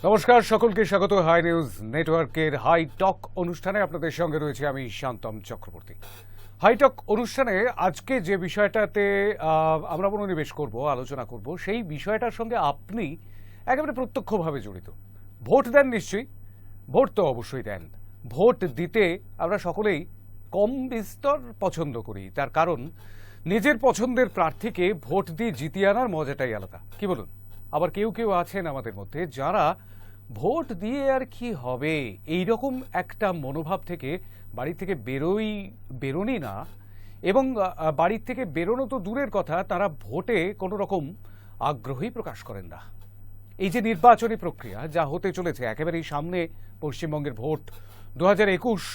নমস্কার, সকলকে স্বাগত হাই নিউজ নেটওয়ার্কের হাই টক অনুষ্ঠানে। আপনাদের সঙ্গে রয়েছে আমি শান্তম চক্রবর্তী। হাই টক অনুষ্ঠানে আজকে যে বিষয়টাতে আমরা মনোনিবেশ করব, আলোচনা করব, সেই বিষয়টার সঙ্গে আপনি একেবারে প্রত্যক্ষভাবে জড়িত। ভোট দেন নিশ্চয়ই, ভোট তো অবশ্যই দেন। ভোট দিতে আমরা সকলেই কম বিস্তর পছন্দ করি, তার কারণ নিজের পছন্দের প্রার্থীকে ভোট দিয়ে জিতিয়ে আনার মজাটাই আলাদা, কি বলুন? আবার কেউ কেউ আছেন আমাদের মধ্যে যারা ভোট দিয়ে আর কি হবে এইরকম একটা মনোভাব থেকে বাড়ি থেকে বেরোনি না, এবং বাড়ির থেকে বেরোনো তো দূরের কথা, তারা ভোটে কোনো রকম আগ্রহই প্রকাশ করেন না। এই যে নির্বাচনী প্রক্রিয়া যা হতে চলেছে একেবারেই সামনে, পশ্চিমবঙ্গের ভোট 2021,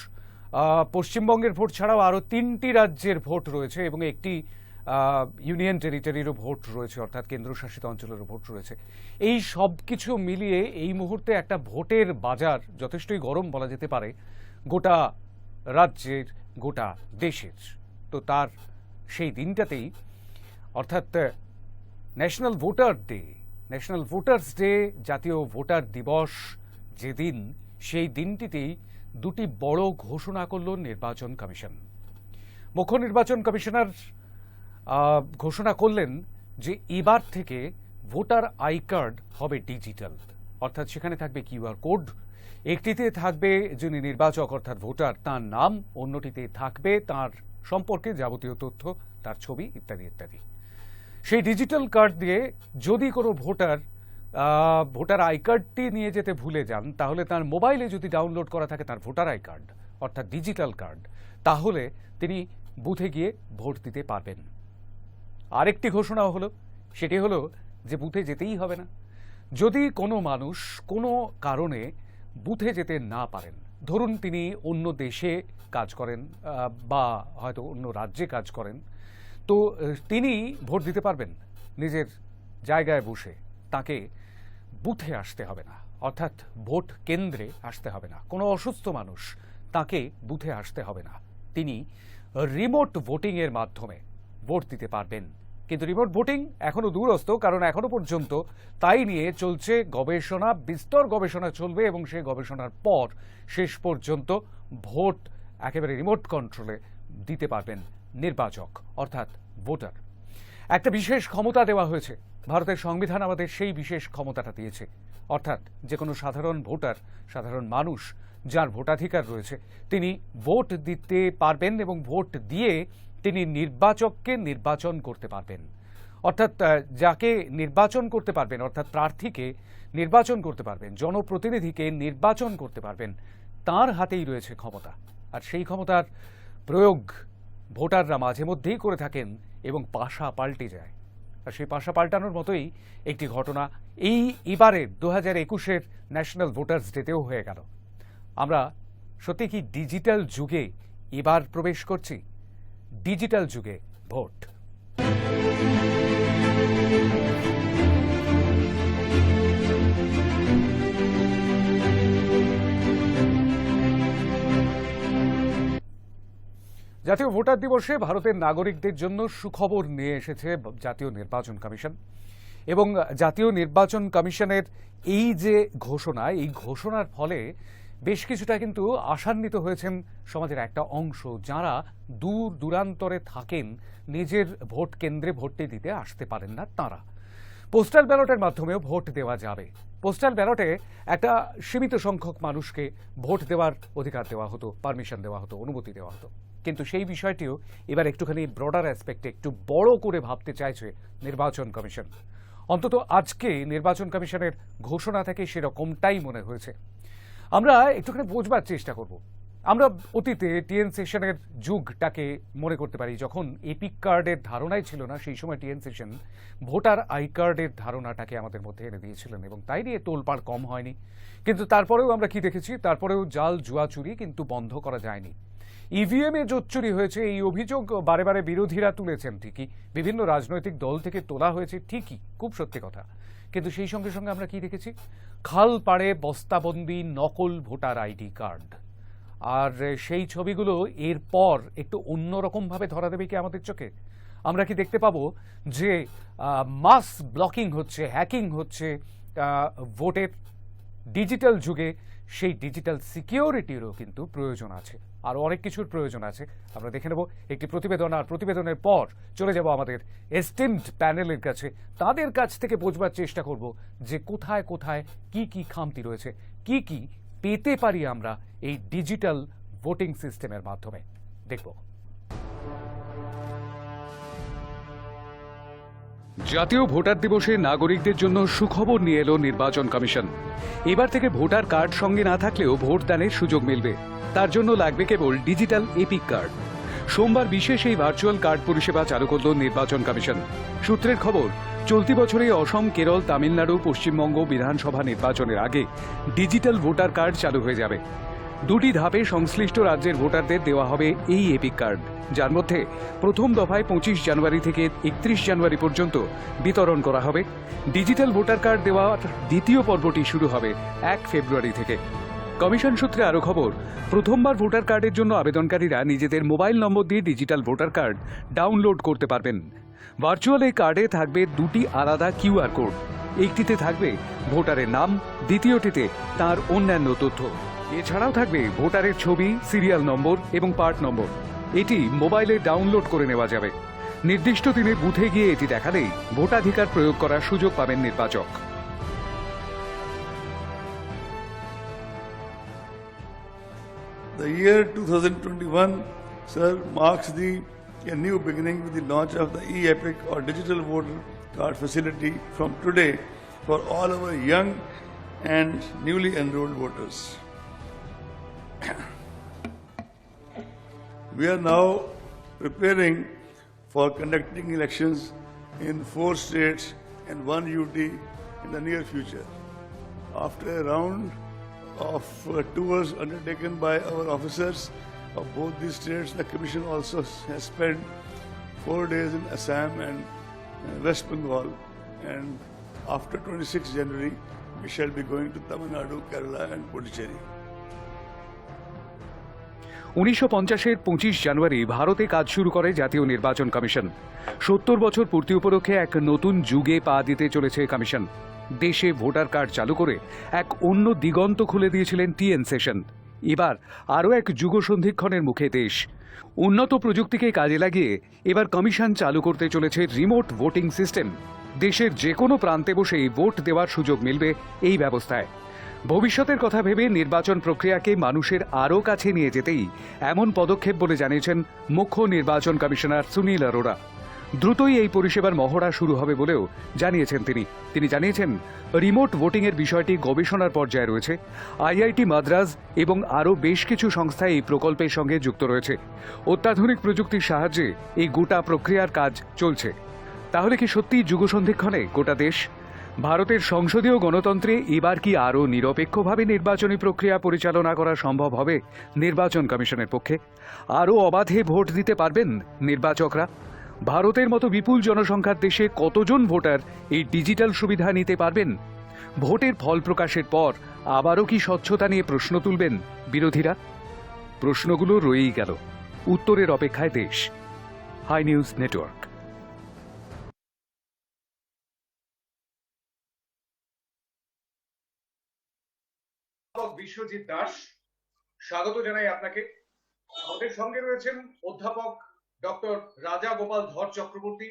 পশ্চিমবঙ্গের ভোট ছাড়াও আরও 3টি রাজ্যের ভোট রয়েছে এবং একটি ইউনিয়ন টেরিটরিরও ভোট রয়েছে, অর্থাৎ কেন্দ্রশাসিত অঞ্চলেরও ভোট রয়েছে। এই সব কিছু মিলিয়ে এই মুহূর্তে একটা ভোটের বাজার যথেষ্টই গরম বলা যেতে পারে, গোটা রাজ্যের, গোটা দেশের। তো তার সেই দিনটাতেই, অর্থাৎ ন্যাশনাল ভোটার্স ডে, জাতীয় ভোটার দিবস যেদিন, সেই দিনটিতেই দুটি বড় ঘোষণা করল নির্বাচন কমিশন। মুখ্য নির্বাচন কমিশনার ঘোষণা করলেন যে এবার থেকে ভোটার আই কার্ড হবে ডিজিটাল, অর্থাৎ সেখানে থাকবে কিউআর কোড। একটিতে থাকবে যিনি নির্বাচক অর্থাৎ ভোটার তার নাম, অন্যটিতে থাকবে তার সম্পর্কে যাবতীয় তথ্য, তার ছবি ইত্যাদি ইত্যাদি। সেই ডিজিটাল কার্ড দিয়ে যদি কোনো ভোটার আই কার্ডটি নিয়ে যেতে ভুলে যান, তাহলে তার মোবাইলে যদি ডাউনলোড করা থাকে তার ভোটার আই কার্ড অর্থাৎ ডিজিটাল কার্ড, তাহলে তিনি বুথে গিয়ে ভোট দিতে পারবেন। আরেকটি ঘোষণা হলো, সেটি হলো যে বুথে যেতেই হবে না। যদি কোনো মানুষ কোনো কারণে বুথে যেতে না পারেন, ধরুন তিনি অন্য দেশে কাজ করেন বা হয়তো অন্য রাজ্যে কাজ করেন, তো তিনি ভোট দিতে পারবেন নিজের জায়গায় বসে। তাকে বুথে আসতে হবে না, অর্থাৎ ভোট কেন্দ্রে আসতে হবে না। কোনো অসুস্থ মানুষ, তাকে বুথে আসতে হবে না। তিনি রিমোট ভোটিংয়ের মাধ্যমে ভোট দিতে পারবেন। কিন্তু রিমোট ভোটিং এখনো দূরস্থ, কারণ এখনো পর্যন্ত তাই নিয়ে চলছে গবেষণা, বিস্তর গবেষণা চলবে, এবং সেই গবেষণার পর শেষ পর্যন্ত ভোট একেবারে রিমোট কন্ট্রোলে দিতে পারবেন নির্বাচক অর্থাৎ ভোটার। একটা বিশেষ ক্ষমতা দেওয়া হয়েছে, ভারতের সংবিধান আমাদের সেই বিশেষ ক্ষমতাটা দিয়েছে, অর্থাৎ যে কোনো সাধারণ ভোটার, সাধারণ মানুষ যার ভোটাধিকার রয়েছে, তিনি ভোট দিতে পারবেন এবং ভোট দিয়ে তিনি নির্বাচককে নির্বাচন করতে পারবেন। অর্থাৎ যাকে নির্বাচন করতে পারবেন, অর্থাৎ প্রার্থীকে নির্বাচন করতে পারবেন, জনপ্রতিনিধিকে নির্বাচন করতে পারবেন, তার হাতেই রয়েছে ক্ষমতা। আর সেই ক্ষমতার প্রয়োগ ভোটাররা মাঝে মধ্যেই করে থাকেন এবং পাশা পাল্টে যায়। আর সেই পাশা পাল্টানোর মতোই একটি ঘটনা এবারের 2021-এর ন্যাশনাল ভোটার্স ডেতেও হয়ে গেল। আমরা সত্যি কি ডিজিটাল যুগে এবার প্রবেশ করছি? ডিজিটাল যুগে ভোট। জাতীয় ভোটার দিবসে ভারতের নাগরিকদের জন্য সুখবর নিয়ে এসেছে জাতীয় নির্বাচন কমিশন। এবং জাতীয় নির্বাচন কমিশনের এই যে ঘোষণা, এই ঘোষণার ফলে বেশ কিছুটা কিন্তু আশান্বিত হয়েছেন সমাজের একটা অংশ, যারা দূর দূরান্তরে থাকেন, নিজের ভোট কেন্দ্রে ভোটটি দিতে আসতে পারেন না তারা। পোস্টাল ব্যালটের মাধ্যমেও ভোট দেওয়া যাবে। পোস্টাল ব্যালটে একটা সীমিত সংখ্যক মানুষকে ভোট দেওয়ার অধিকার দেওয়া হতো, পারমিশন দেওয়া হতো, অনুমতি দেওয়া হতো। কিন্তু সেই বিষয়টিও এবার একটুখানি ব্রডার অ্যাসপেক্টে একটু বড় করে ভাবতে চাইছে নির্বাচন কমিশন। অন্তত আজকে নির্বাচন কমিশনের ঘোষণা থেকে সেরকমটাই মনে হয়েছে। আমরা একটুখানি বোঝবার চেষ্টা করব। আমরা অতীতে টিএন সেশনের যুগটাকে মনে করতে পারি, যখন এপিক কার্ডের ধারণাই ছিল না, সেই সময় টিএন সেশন ভোটার আই কার্ডের ধারণাটাকে আমাদের মধ্যে এনে দিয়েছিলেন, এবং তাই নিয়ে তোলপাড় কম হয়নি। কিন্তু তারপরেও আমরা কি দেখেছি, তারপরেও জাল জুয়া চুরি কিন্তু বন্ধ করা যায়নি। ইভিএমে জোট চুরি হয়েছে, এই অভিযোগ বারে বারে বিরোধীরা তুলেছেন ঠিকই, বিভিন্ন রাজনৈতিক দল থেকে তোলা হয়েছে ঠিকই, খুব সত্যি কথা। কিন্তু সেই সঙ্গে সঙ্গে আমরা কি দেখেছি, খাল পাড়ে বস্তাবন্দি নকল ভোটার আইডি কার্ড। আর সেই ছবিগুলো এরপর একটু অন্যরকমভাবে ধরা দেবে কি আমাদের চোখে? আমরা কি দেখতে পাবো যে মাস ব্লকিং হচ্ছে, হ্যাকিং হচ্ছে ভোটের, ডিজিটাল যুগে সেই ডিজিটাল সিকিউরিটিরও কিন্তু প্রয়োজন আছে, আরও অনেক কিছুর প্রয়োজন আছে। আমরা দেখে নেব একটি প্রতিবেদন, আর প্রতিবেদনের পর চলে যাব আমাদের এস্টিমড প্যানেলের কাছে। তাদের কাছ থেকে বোঝবার চেষ্টা করব যে কোথায় কোথায় কি কি খামতি রয়েছে, কি কি পেতে পারি আমরা এই ডিজিটাল ভোটিং সিস্টেমের মাধ্যমে। দেখব। জাতীয় ভোটার দিবসে নাগরিকদের জন্য সুখবর নিয়ে এলো নির্বাচন কমিশন। এবার থেকে ভোটার কার্ড সঙ্গে না থাকলেও ভোটদানের সুযোগ মিলবে। তার জন্য লাগবে কেবল ডিজিটাল এপিক কার্ড। সোমবার বিশেষ এই ভার্চুয়াল কার্ড পরিষেবা চালু করল নির্বাচন কমিশন। সূত্রের খবর, চলতি বছরে অসম, কেরল, তামিলনাড়ু, পশ্চিমবঙ্গ বিধানসভা নির্বাচনের আগে ডিজিটাল ভোটার কার্ড চালু হয়ে যাবে। দুটি ধাপে সংশ্লিষ্ট রাজ্যের ভোটারদের দেওয়া হবে এই এপিক কার্ড, যার মধ্যে প্রথম দফায় 25 জানুয়ারি থেকে 31 জানুয়ারি পর্যন্ত বিতরণ করা হবে। ডিজিটাল ভোটার কার্ড দেওয়ার দ্বিতীয় পর্বটি শুরু হবে 1 ফেব্রুয়ারি থেকে। কমিশন সূত্রে আরও খবর, প্রথমবার ভোটার কার্ডের জন্য আবেদনকারীরা নিজেদের মোবাইল নম্বর দিয়ে ডিজিটাল ভোটার কার্ড ডাউনলোড করতে পারবেন। ভার্চুয়াল এই কার্ডে থাকবে দুটি আলাদা কিউআর কোড। একটিতে থাকবে ভোটারের নাম, দ্বিতীয়টিতে তার অন্যান্য তথ্য। এছাড়াও থাকবে ভোটারের ছবি, সিরিয়াল নম্বর এবং পার্ট নম্বর। এটি মোবাইলে ডাউনলোড করে নেওয়া যাবে। নির্দিষ্ট দিনে বুথে গিয়ে এটি দেখালেই ভোটাধিকার প্রয়োগ করার সুযোগ পাবেন নির্বাচক। The year 2021, sir, marks a new beginning with the launch of the e-Epic or digital voter card facility from today for all our young and newly enrolled voters. We are now preparing for conducting elections in 4 states and 1 UT in the near future. After a round of tours undertaken by our officers of both these states, the Commission also has spent 4 days in Assam and West Bengal, and after 26 January, we shall be going to Tamil Nadu, Kerala and Puducherry. 1950-এর 25 জানুয়ারি ভারতে কাজ শুরু করে জাতীয় নির্বাচন commission. 70 বছর পূর্তি উপলক্ষে এক নতুন যুগে পা দিতে চলেছে কমিশন। দেশে ভোটার কার্ড চালু করে এক অন্য দিগন্ত খুলে দিয়েছিলেন টিএন সেশন। এবার আরও এক যুগ সন্ধিক্ষণের মুখে দেশ। উন্নত প্রযুক্তিকে কাজে লাগিয়ে এবার কমিশন চালু করতে চলেছে রিমোট ভোটিং সিস্টেম। দেশের যে কোনো প্রান্তে বসেই ভোট দেওয়ার সুযোগ মিলবে এই ব্যবস্থায়। ভবিষ্যতের কথা ভেবে নির্বাচন প্রক্রিয়াকে মানুষের আরও কাছে নিয়ে যেতেই এমন পদক্ষেপ বলে জানিয়েছেন মুখ্য নির্বাচন কমিশনার সুনীল অরোরা। দ্রুতই এই পরিষেবার মহড়া শুরু হবে বলেও জানিয়েছেন তিনি জানিয়েছেন, রিমোট ভোটিংয়ের বিষয়টি গবেষণার পর্যায়ে রয়েছে। আইআইটি মাদ্রাজ এবং আরও বেশ কিছু সংস্থা এই প্রকল্পের সঙ্গে যুক্ত রয়েছে। অত্যাধুনিক প্রযুক্তির সাহায্যে এই গোটা প্রক্রিয়ার কাজ চলছে। তাহলে কি সত্যি যুগসন্ধিক্ষণে গোটা দেশ? ভারতের সংসদীয় গণতন্ত্রে এবার কি আরও নিরপেক্ষভাবে নির্বাচনী প্রক্রিয়া পরিচালনা করা সম্ভব হবে নির্বাচন কমিশনের পক্ষে? আরও অবাধে ভোট দিতে পারবেন নির্বাচকরা? ভারতের মতো বিপুল জনসংখ্যার দেশে কতজন ভোটার এই ডিজিটাল সুবিধা নিতে পারবেন? ভোটের ফল প্রকাশের পর আবারও কি স্বচ্ছতা নিয়ে প্রশ্ন তুলবেন বিরোধীরা? প্রশ্নগুলো রয়েই গেল, উত্তরের অপেক্ষায় দেশ। High news network. Biswajit Das, স্বাগত জানাই আপনাকে। আমাদের সঙ্গে রয়েছেন অধ্যাপক ডক্টর রাজা গোপাল ধর চক্রবর্তী,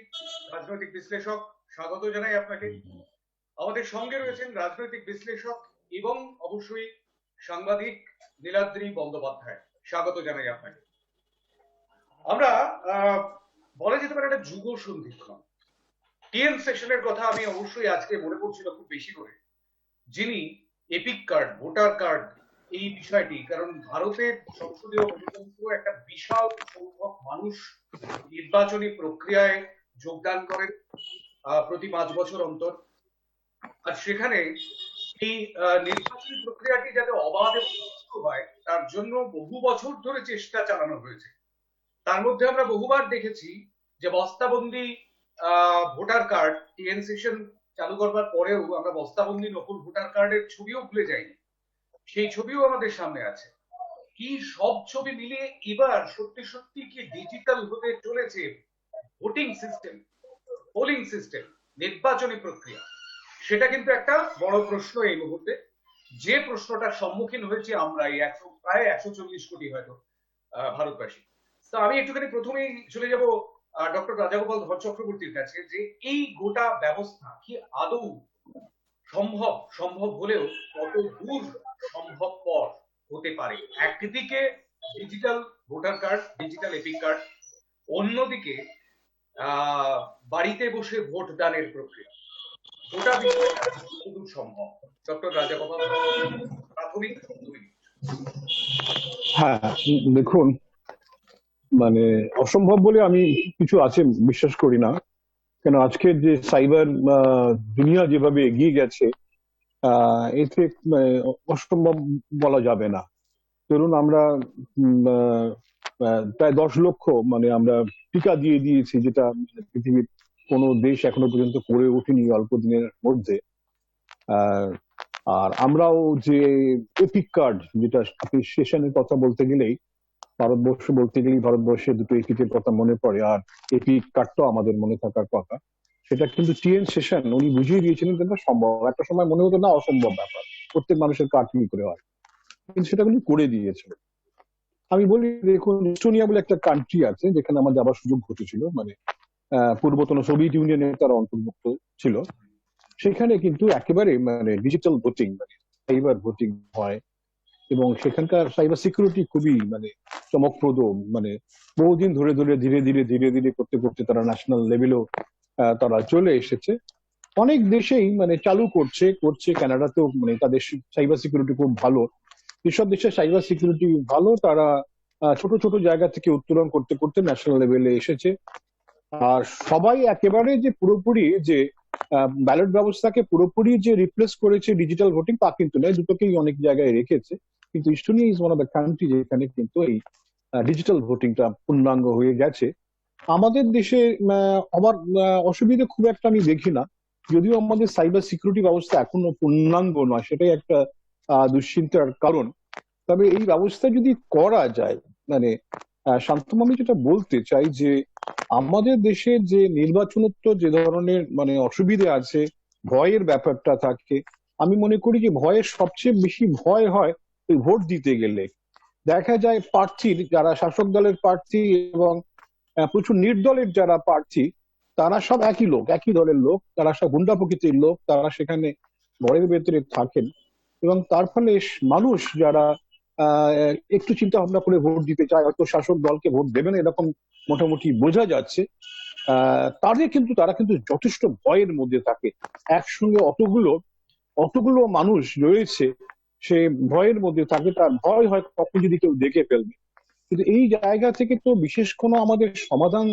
রাজনৈতিক বিশ্লেষক, স্বাগত জানাই আপনাকে। আমাদের সঙ্গে রয়েছেন রাজনৈতিক বিশ্লেষক এবং অবশ্যই সাংবাদিক নীলাদ্রি বন্দ্যোপাধ্যায়, স্বাগত জানাই আপনাকে। আমরা বলা যেতে পারে একটা যুগ সন্ধিক্ষণ। টিএন সেশনের কথা আমি অবশ্যই আজকে মনে পড়ছিল খুব বেশি করে, যিনি এপিক কার্ড, ভোটার কার্ড, এই বিষয়টি, কারণ ভারতের সংসদীয় গণতন্ত্র একটা বিশাল সংখ্যক মানুষ নির্বাচনী প্রক্রিয়ায় যোগদান করেন প্রতি 5 বছর অন্তর। আর সেখানে এই নির্বাচনী প্রক্রিয়াটি যাতে অবাধ হয় তার জন্য বহু বছর ধরে চেষ্টা চালানো হয়েছে। তার মধ্যে আমরা বহুবার দেখেছি যে বস্তাবন্দি ভোটার কার্ড, টিএন সেশন চালু করবার পরেও আমরা বস্তাবন্দি নকল ভোটার কার্ডের ছবিও ভুলে যাইনি, সেই ছবিও আমাদের সামনে আছে। কি সব ছবি মিলিয়ে এবার সত্যি সত্যি কি ডিজিটাল হতে চলেছে ভোটিং সিস্টেম, পোলিং সিস্টেম, নির্বাচনী প্রক্রিয়া? সেটা কিন্তু একটা বড় প্রশ্ন এই মুহূর্তে। যে প্রশ্নটার সম্মুখীন হয়েছি আমরা এই প্রায় 140 কোটি হয়তো ভারতবাসী। তো আমি একটুখানি প্রথমেই চলে যাব ডক্টর রাজাগোপাল ধর চক্রবর্তীর কাছে, যে এই গোটা ব্যবস্থা কি আদৌ সম্ভব হলেও কত দূর সম্ভবপর হতে পারে? একদিকে digital voter card, digital epic card, অন্যদিকে বাড়িতে বসে ভোট দানের প্রক্রিয়া, গোটা বিষয়টা কতদূর সম্ভব? ডক্টর রাজাগোপাল প্রাথমিক 2 মিনিট। হ্যাঁ, দেখুন, মানে অসম্ভব বলে আমি কিছু আছে বিশ্বাস করি না। কেন আজকের যে সাইবার দুনিয়া যেভাবে এগিয়ে গেছে, এতে অসম্ভব বলা যাবে না। ধরুন আমরা প্রায় 10 লক্ষ আমরা টিকা দিয়ে দিয়েছি, যেটা পৃথিবীর কোনো দেশ এখনো পর্যন্ত করে ওঠেনি অল্প দিনের মধ্যে। আর আমরাও যে এপিক কার্ড, যেটা আপনি সেশনের কথা বলতে গেলেই ভারতবর্ষে দুটো এপিকের কথা মনে পড়ে, আর এপিক কার্ডটাও আমাদের মনে থাকার কথা। সেটা কিন্তু টিএন সেশন উনি বুঝিয়ে দিয়েছিলেন কিন্তু সম্ভব। একটা সময় মনে হতো না অসম্ভব ব্যাপার, প্রত্যেক মানুষের কার্ড কি করে হয়, কিন্তু সেটা উনি করে দিয়েছিল। আমি বলি, দেখুন, ইস্টোনিয়া বলে একটা কান্ট্রি আছে যেখানে আমার যাবার সুযোগ ঘটেছিল, পূর্বতন সোভিয়েত ইউনিয়নের তারা অন্তর্ভুক্ত ছিল। সেখানে কিন্তু একেবারে ডিজিটাল ভোটিং, সাইবার ভোটিং হয়, এবং সেখানকার সাইবার সিকিউরিটি খুবই চমকপ্রদ। বহুদিন ধরে ধীরে ধীরে করতে করতে তারা ন্যাশনাল লেভেলেও তারা চলে এসেছে। অনেক দেশেই চালু করছে কানাডাতেও তাদের সাইবার সিকিউরিটি খুব ভালো। যেসব দেশের সাইবার সিকিউরিটি ভালো, তারা ছোট ছোট জায়গা থেকে উত্তোলন করতে করতে ন্যাশনাল লেভেলে এসেছে। আর সবাই একেবারে যে পুরোপুরি যে ব্যালট ব্যবস্থাকে পুরোপুরি যে রিপ্লেস করেছে ডিজিটাল ভোটিং, তা কিন্তু নয়, দুটোকেই অনেক জায়গায় রেখেছে। কিন্তু ইস্টোনিয়া is one of the country যেখানে কিন্তু এই ডিজিটাল ভোটিংটা পূর্ণাঙ্গ হয়ে গেছে। আমাদের দেশে আবার অসুবিধা খুব একটা আমি দেখি না, যদিও আমাদের সাইবার সিকিউরিটি ব্যবস্থা এখনো পূর্ণাঙ্গ নয়, সেটাই একটা দুশ্চিন্তার কারণ। তবে এই ব্যবস্থা যদি করা যায়, শান্তম, আমি যেটা বলতে চাই যে আমাদের দেশে যে নির্বাচনত্ব যে ধরনের অসুবিধে আছে, ভয়ের ব্যাপারটা থাকে, আমি মনে করি যে ভয়ের সবচেয়ে বেশি ভয় হয় ওই ভোট দিতে গেলে। দেখা যায় প্রার্থীর যারা শাসক দলের প্রার্থী এবং প্রচুর নির্দলের যারা প্রার্থী, তারা সব একই দলের লোক, তারা সব গুন্ডা প্রকৃতির লোক, তারা সেখানে ঘরের ভেতরে থাকেন, এবং তার ফলে মানুষ যারা একটু চিন্তা ভাবনা করে ভোট দিতে চায়, হয়তো শাসক দলকে ভোট দেবে না এরকম মোটামুটি বোঝা যাচ্ছে, তারা কিন্তু যথেষ্ট ভয়ের মধ্যে থাকে। একসঙ্গে অতগুলো মানুষ রয়েছে, সে ভয়ের মধ্যে থাকে, তার ভয় হয় কখন যদি কেউ দেখে ফেলবে। কিন্তু এই জায়গা থেকে তো বিশেষ কোনো আমাদের সমাধান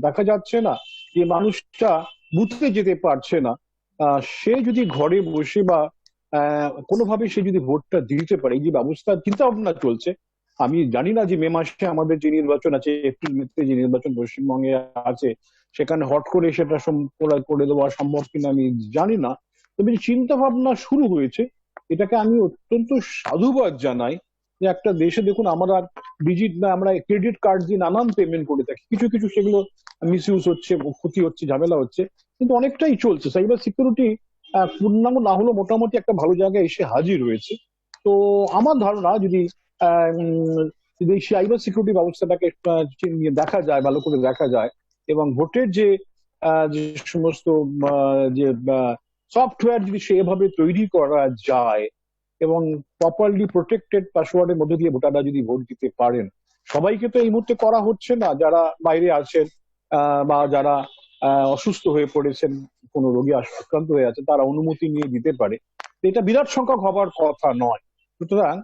দেখা যাচ্ছে না। যে মানুষটা বুথে যেতে পারছে না, সে যদি ঘরে বসে বা কোনোভাবে সে যদি ভোটটা দিতে পারে, এই যে ব্যবস্থা চিন্তা ভাবনা চলছে, আমি জানি না যে মে মাসে আমাদের যে নির্বাচন আছে, এপ্রিল মেতে যে নির্বাচন পশ্চিমবঙ্গে আছে, সেখানে হট করে সেটা করে দেওয়া সম্ভব কিনা আমি জানি না। তবে যে চিন্তা ভাবনা শুরু হয়েছে, এটাকে আমি অত্যন্ত সাধুবাদ জানাই। যে একটা দেশে দেখুন, আমরা ক্রেডিট কার্ড দিয়ে নানান পেমেন্ট করে থাকি, কিছু কিছু সেগুলো মিস ইউজ হচ্ছে, ক্ষতি হচ্ছে, ঝামেলা হচ্ছে, কিন্তু অনেকটাই চলছে। সাইবার সিকিউরিটি পূর্ণাঙ্গ না হলেও মোটামুটি একটা ভালো জায়গায় এসে হাজির হয়েছে। তো আমার ধারণা, যদি এই সাইবার সিকিউরিটি ব্যবস্থাটাকে দেখা যায়, ভালো করে দেখা যায়, এবং ভোটের যে সমস্ত যে সফটওয়্যার যদি সেভাবে তৈরি করা যায়, এবং প্রপারলি প্রোটেক্টেড পাসওয়ার্ডের মধ্যে দিয়ে ভোটাররা যদি ভোট দিতে পারেন। সবাইকে তো এই মুহূর্তে করা হচ্ছে না, যারা বাইরে আছেন বা যারা অসুস্থ হয়ে পড়েছেন, কোনো রোগী আক্রান্ত হয়ে আছে, তারা অনুমতি নিয়ে দিতে পারে। এটা বিরাট সংখ্যক হবার কথা নয়। সুতরাং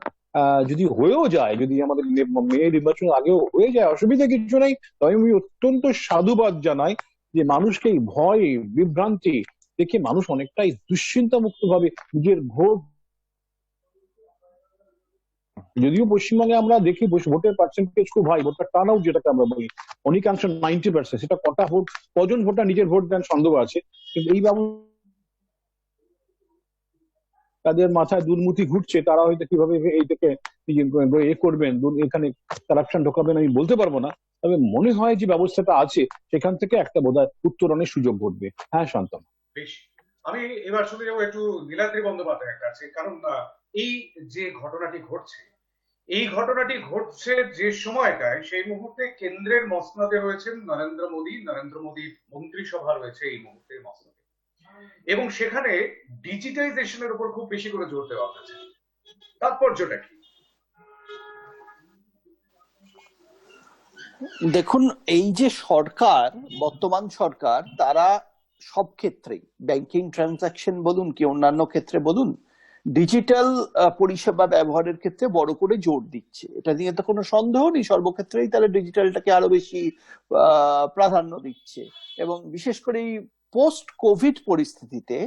যদি হয়েও যায়, যদি আমাদের মে নির্বাচন আগেও হয়ে যায়, অসুবিধা কিছু নাই। তবে আমি অত্যন্ত সাধুবাদ জানাই যে মানুষকে এই ভয় বিভ্রান্তি দেখে মানুষ অনেকটাই দুশ্চিন্তা মুক্ত ভাবে নিজের ভোট, যদিও পশ্চিমবঙ্গে আমরা দেখি ভোটের পার্সেন্টেজ খুব হাই, ভোটার টার্ন আউট যেটাকে আমরা বলি অনেকাংশ 90%, সেটা কজন ভোটার নিজের ভোট দেন সন্দেহ আছে। কিন্তু এই তাদের মাথায় দুর্নীতি ঘুরছে, তারা হয়তো কিভাবে এইটাকে করবেন, এখানে কারাপশন ঢোকাবেন আমি বলতে পারবো না। তবে মনে হয় যে ব্যবস্থাটা আছে, সেখান থেকে একটা বোধহয় উত্তরণের সুযোগ ঘটবে। হ্যাঁ শান্তম। বেশ, আমি এবার চলে যাবো একটু নীলাদ্রি বন্দ্যোপাধ্যায়ের কাছে, কারণ এই যে ঘটনাটি ঘটছে, এই ঘটনাটি ঘটছে যে সময়টায়, সেই মুহূর্তে কেন্দ্রের মসনদে রয়েছেন নরেন্দ্র মোদী। নরেন্দ্র মোদীর মন্ত্রিসভা রয়েছে এই মুহূর্তে মসনদে, এবং সেখানে ডিজিটাইজেশনের উপর খুব বেশি করে জোর দেওয়া হয়েছে। তাৎপর্যটা কি? দেখুন, এই যে সরকার, বর্তমান সরকার, তারা সব ক্ষেত্রেই, ব্যাংকিং ট্রানজাকশন বলুন কি অন্যান্য ক্ষেত্রে বলুন, ডিজিটাল পরিষেবা ব্যবহারের ক্ষেত্রে বড় করে জোর দিচ্ছে। এটা নিয়ে তো কোনো সন্দেহ নেই, সর্বক্ষেত্রেই তারা ডিজিটালটাকে আরো বেশি প্রাধান্য দিচ্ছে। এবং বিশেষ করে এই পোস্ট কোভিড পরিস্থিতিতে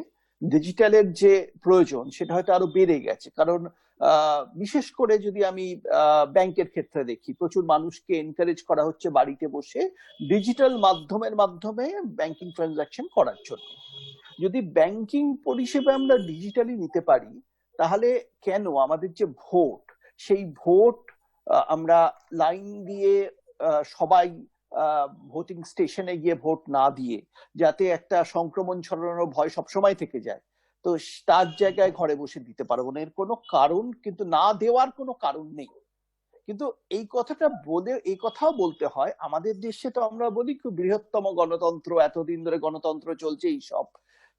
ডিজিটালের যে প্রয়োজন সেটা হয়তো আরো বেড়ে গেছে। কারণ বিশেষ করে যদি আমি ব্যাংকের ক্ষেত্রে দেখি, প্রচুর মানুষকে এনকারেজ করা হচ্ছে বাড়িতে বসে ডিজিটাল মাধ্যমে ব্যাংকিং ট্রানজাকশন করার জন্য। যদি ব্যাংকিং পরিষেবা আমরা ডিজিটালি নিতে পারি, তাহলে কেন আমাদের যে ভোট, সেই ভোট আমরা লাইন দিয়ে সবাই ভোটিং স্টেশনে গিয়ে ভোট না দিয়ে, যাতে একটা সংক্রমণ ছড়ানোর ভয় সবসময় থেকে যায়, তো তার জায়গায় ঘরে বসে দিতে পারবো না, এর কোনো কারণ কিন্তু না দেওয়ার কোনো কারণ নেই। কিন্তু এই কথাও বলতে হয়, আমাদের দেশে তো আমরা বলি খুব বৃহত্তম গণতন্ত্র, এতদিন ধরে গণতন্ত্র চলছে, এই সব।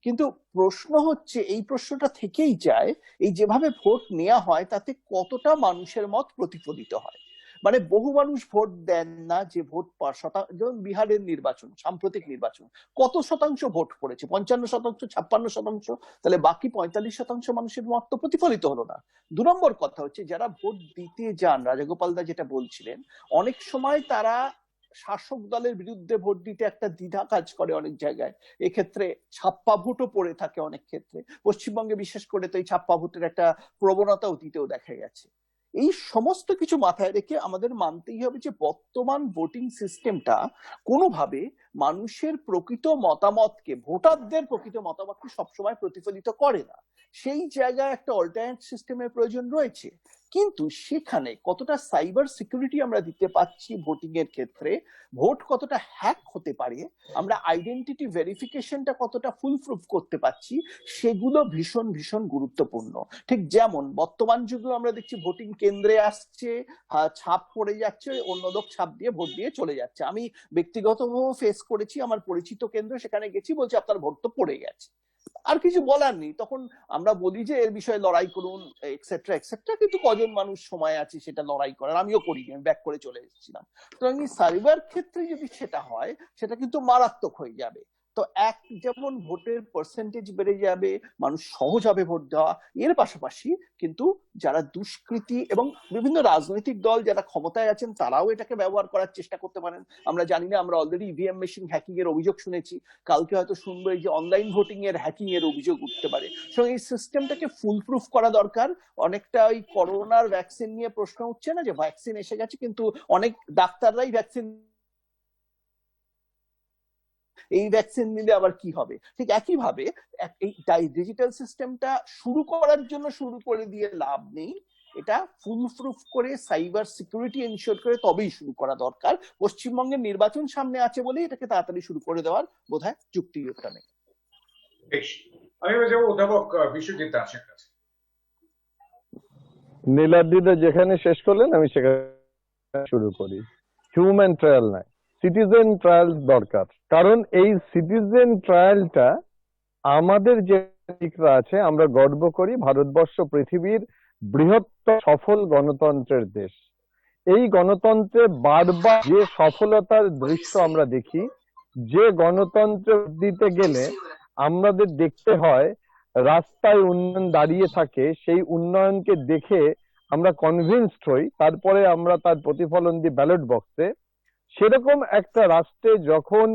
কিন্তু প্রশ্ন হচ্ছে, এই প্রশ্নটা থেকেই যায়, এই যেভাবে ভোট নেওয়া হয় তাতে কতটা মানুষের মত প্রতিফলিত হয়। মানে বহু মানুষ ভোট দেন না, যে ভোট যেমন বিহারের নির্বাচন, সাম্প্রতিক নির্বাচন, কত শতাংশ ভোট পড়েছে? 55%, 56%। তাহলে বাকি 45% মানুষের মত তো প্রতিফলিত হলো না। 2 নম্বর কথা হচ্ছে, যারা ভোট দিতে যান, রাজাগোপাল দা যেটা বলছিলেন, অনেক সময় তারা শাসক দলের বিরুদ্ধে ভোট দিতে একটা দ্বিধা কাজ করে অনেক জায়গায়। এক্ষেত্রে ছাপ্পা ভোটও পড়ে থাকে অনেক ক্ষেত্রে। পশ্চিমবঙ্গে বিশেষ করে তো এই ছাপ্পা ভোটের একটা প্রবণতা অতীতেও দেখা গেছে। এই সমস্ত কিছু মাথায় রেখে আমাদের মানতেই হবে যে বর্তমান ভোটিং সিস্টেমটা কোনোভাবে মানুষের প্রকৃত মতামতকে, ভোটারদের প্রকৃত মতামতকে সবসময় প্রতিফলিত করে না। সেই জায়গায় একটা অল্টারনেট সিস্টেমের প্রয়োজন রয়েছে। কিন্তু সেখানে কতটা সাইবার সিকিউরিটি আমরা দিতে পারছি ভোটিং এর ক্ষেত্রে, ভোট কতটা হ্যাক হতে পারে, আমরা আইডেন্টিটি ভেরিফিকেশনটা কতটা ফুল প্রুফ করতে পারছি, সেগুলো ভীষণ ভীষণ গুরুত্বপূর্ণ। ঠিক যেমন বর্তমান যুগে আমরা দেখছি ভোটিং কেন্দ্রে আসছে, ছাপ পড়ে যাচ্ছে, অন্য লোক ছাপ দিয়ে ভোট দিয়ে চলে যাচ্ছে। আমি ব্যক্তিগতভাবে ফেস করেছি, আমার পরিচিত কেন্দ্র, সেখানে গেছি, বলছে আপনার ভোট তো পড়ে গেছে। আর কিছু বলার নেই, তখন আমরা বলি যে এর বিষয়ে লড়াই করুন, এক্সেট্রা এক্সেট্রা, কিন্তু কজন মানুষ সময় আছে সেটা লড়াই করার? আমিও করিনি, আমি ব্যাক করে চলে এসেছিলাম। সুতরাং এই সাইবার ক্ষেত্রে যদি সেটা হয়, সেটা কিন্তু মারাত্মক হয়ে যাবে। তো যেমন ভোটের পার্সেন্টেজ বেড়ে যাবে, মানুষ সহজ হবে ভোট দেওয়া, এর পাশাপাশি কিন্তু যারা দুষ্কৃতী এবং বিভিন্ন রাজনৈতিক দল যারা ক্ষমতায় আছেন, তারাও এটাকে ব্যবহার করার চেষ্টা করতে পারেন। আমরা জানি না, আমরা অলরেডি ইভিএম মেশিন হ্যাকিং এর অভিযোগ শুনেছি, কালকে হয়তো শুনবো এই যে অনলাইন ভোটিং এর হ্যাকিং এর অভিযোগ উঠতে পারে। সুতরাং এই সিস্টেমটাকে ফুল প্রুফ করা দরকার। অনেকটা ওই করোনার ভ্যাকসিন নিয়ে প্রশ্ন উঠছে না, যে ভ্যাকসিন এসে গেছে কিন্তু অনেক ডাক্তাররাই ভ্যাকসিন, এই ভ্যাকসিন নিলে আবার কি হবে? ঠিক একই ভাবে এই ডিজিটাল সিস্টেমটা শুরু করার জন্য শুরু করে দিয়ে লাভ নেই, এটা ফুল প্রুফ করে সাইবার সিকিউরিটি এনশিওর করে তবেই শুরু করা দরকার। পশ্চিমবঙ্গের নির্বাচন সামনে আছে বলে এটাকে তাড়াতাড়ি শুরু করে দেওয়ার বোধহয় যুক্তিযুক্ত নেই। বেশ, আমি এবার যাবো অধ্যাপক বিশ্বজিৎ দাসের কাছে। নীলাদ্রিদা যেখানে শেষ করলেন আমি সেখানে শুরু করি। হিউম্যান ট্রায়াল নয়, সিটিজেন ট্রায়াল দরকার। কারণ এই সিটিজেন ট্রায়ালটা আমাদের যে নাগরিকরা আছে, আমরা গর্ব করি ভারতবর্ষ পৃথিবীর বৃহত্তম সফল গণতন্ত্রের দেশ। এই গণতন্ত্রে বারবার যে সফলতার দৃশ্য আমরা দেখি, যে গণতন্ত্র দিতে গেলে আমাদের দেখতে হয় রাস্তায় উন্নয়ন দাঁড়িয়ে থাকে, সেই উন্নয়নকে দেখে আমরা কনভিন্সড হই, তারপরে আমরা তার প্রতিফলন দিই ব্যালট বক্সে। সেরকম একটা রাষ্ট্রে যখন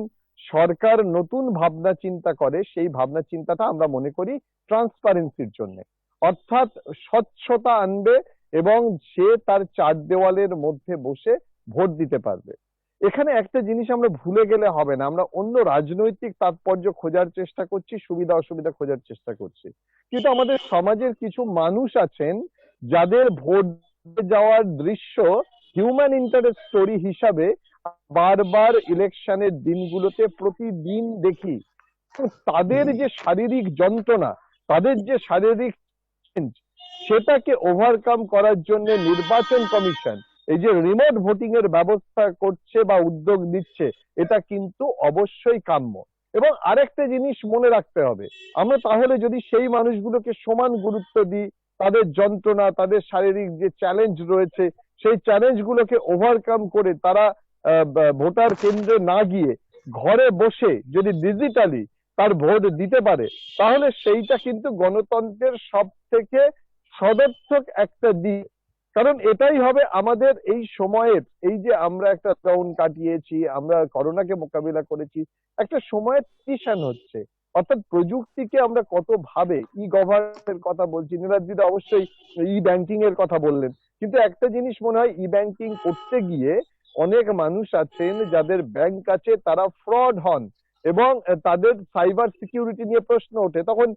সরকার নতুন ভাবনা চিন্তা করে, সেই ভাবনা চিন্তাটা আমরা মনে করি ট্রান্সপারেন্সির জন্য, অর্থাৎ স্বচ্ছতা আনবে এবং সে তার চার দেওয়ালের মধ্যে বসে ভোট দিতে পারবে। এখানে একটা জিনিস আমরা ভুলে গেলে হবে না, আমরা অন্য রাজনৈতিক তাৎপর্য খোঁজার চেষ্টা করছি, সুবিধা অসুবিধা খোঁজার চেষ্টা করছি, কিন্তু আমাদের সমাজের কিছু মানুষ আছেন যাদের ভোট যাওয়ার দৃশ্য হিউম্যান ইন্টারেস্ট স্টোরি হিসাবে বারবার ইলেকশনের দিনগুলোতে প্রতিদিন দেখি। তাদের যে শারীরিক যন্ত্রণা, তাদের যে শারীরিক চেঞ্জ, সেটাকে ওভারকাম করার জন্য নির্বাচন কমিশন এই যে রিমোট ভোটিং এর ব্যবস্থা করছে বা উদ্যোগ নিচ্ছে, এটা কিন্তু অবশ্যই কাম্য। এবং আরেকটা জিনিস মনে রাখতে হবে, আমরা তাহলে যদি সেই মানুষগুলোকে সমান গুরুত্ব দিই, তাদের যন্ত্রণা, তাদের শারীরিক যে চ্যালেঞ্জ রয়েছে, সেই চ্যালেঞ্জ গুলোকে ওভারকাম করে তারা ভোটার কেন্দ্রে না গিয়ে ঘরে বসে যদি ডিজিটালি তার ভোট দিতে পারে, তাহলে সেইটা কিন্তু গণতন্ত্রের সব থেকে সদর্থক একটা দিক। কারণ এটাই হবে আমাদের এই সময়ের, এই যে আমরা একটা লকডাউন কাটিয়েছি, আমরা করোনাকে মোকাবিলা করেছি, একটা সময়ের ট্রানজিশন হচ্ছে। অর্থাৎ প্রযুক্তিকে আমরা কত ভাবে ই গভর্নেন্সের কথা বলছি, নীলাদ্রিদা অবশ্যই ই ব্যাংকিং এর কথা বললেন, কিন্তু একটা জিনিস মনে হয় ই ব্যাংকিং করতে গিয়ে অনেক মানুষ আছেন যাদের ব্যাংক আছে, তারা ফ্রড হন এবং তাদের সাইবার সিকিউরিটি নিয়ে প্রশ্ন ওঠে। তখন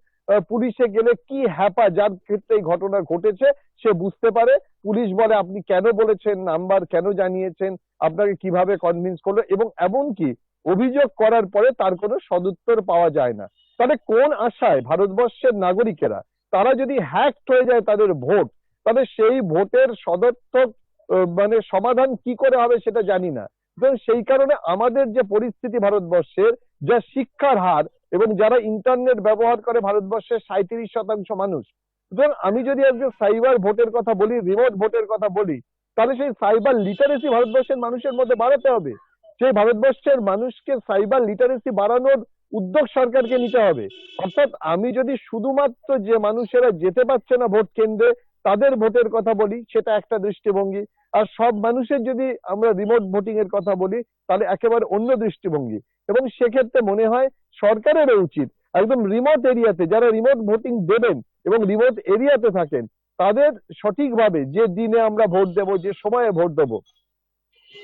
পুলিশে গেলে কি হ্যাপা, যার ক্ষেত্রে এই ঘটনা ঘটেছে সে বুঝতে পারে, পুলিশ বলে আপনি কেন বলেছেন, নাম্বার কেন জানিয়েছেন, আপনাকে কিভাবে কনভিন্স করলো, এবং এমনকি অভিযোগ করার পরে তার কোনো সদুত্তর পাওয়া যায় না। তাহলে কোন আশায় ভারতবর্ষের নাগরিকেরা, তারা যদি হ্যাকড হয়ে যায় তাদের ভোট, তাহলে সেই ভোটের সদর্থক মানে সমাধান কি করে হবে সেটা জানি না। সুতরাং সেই কারণে আমাদের যে পরিস্থিতি ভারতবর্ষের, যা শিক্ষার হার, এবং যারা ইন্টারনেট ব্যবহার করে ভারতবর্ষের 37% মানুষ, সুতরাং আমি যদি আজকে সাইবার ভোটের কথা বলি, রিমোট ভোটের কথা বলি, তাহলে সেই সাইবার লিটারেসি ভারতবর্ষের মানুষের মধ্যে বাড়াতে হবে। সেই ভারতবর্ষের মানুষকে সাইবার লিটারেসি বাড়ানোর উদ্যোগ সরকারকে নিতে হবে। অর্থাৎ আমি যদি শুধুমাত্র যে মানুষেরা যেতে পারছে না ভোট কেন্দ্রে তাদের ভোটের কথা বলি, সেটা একটা দৃষ্টিভঙ্গি, আর সব মানুষের যদি আমরা রিমোট ভোটিং এর কথা বলি তাহলে একেবারে অন্য দৃষ্টিভঙ্গি। এবং সেক্ষেত্রে মনে হয় সরকারেরও উচিত একদম রিমোট এরিয়াতে যারা রিমোট ভোটিং দেবেন এবং রিমোট এরিয়াতে থাকেন, তাদের সঠিকভাবে যে দিনে আমরা ভোট দেব, যে সময়ে ভোট দেব,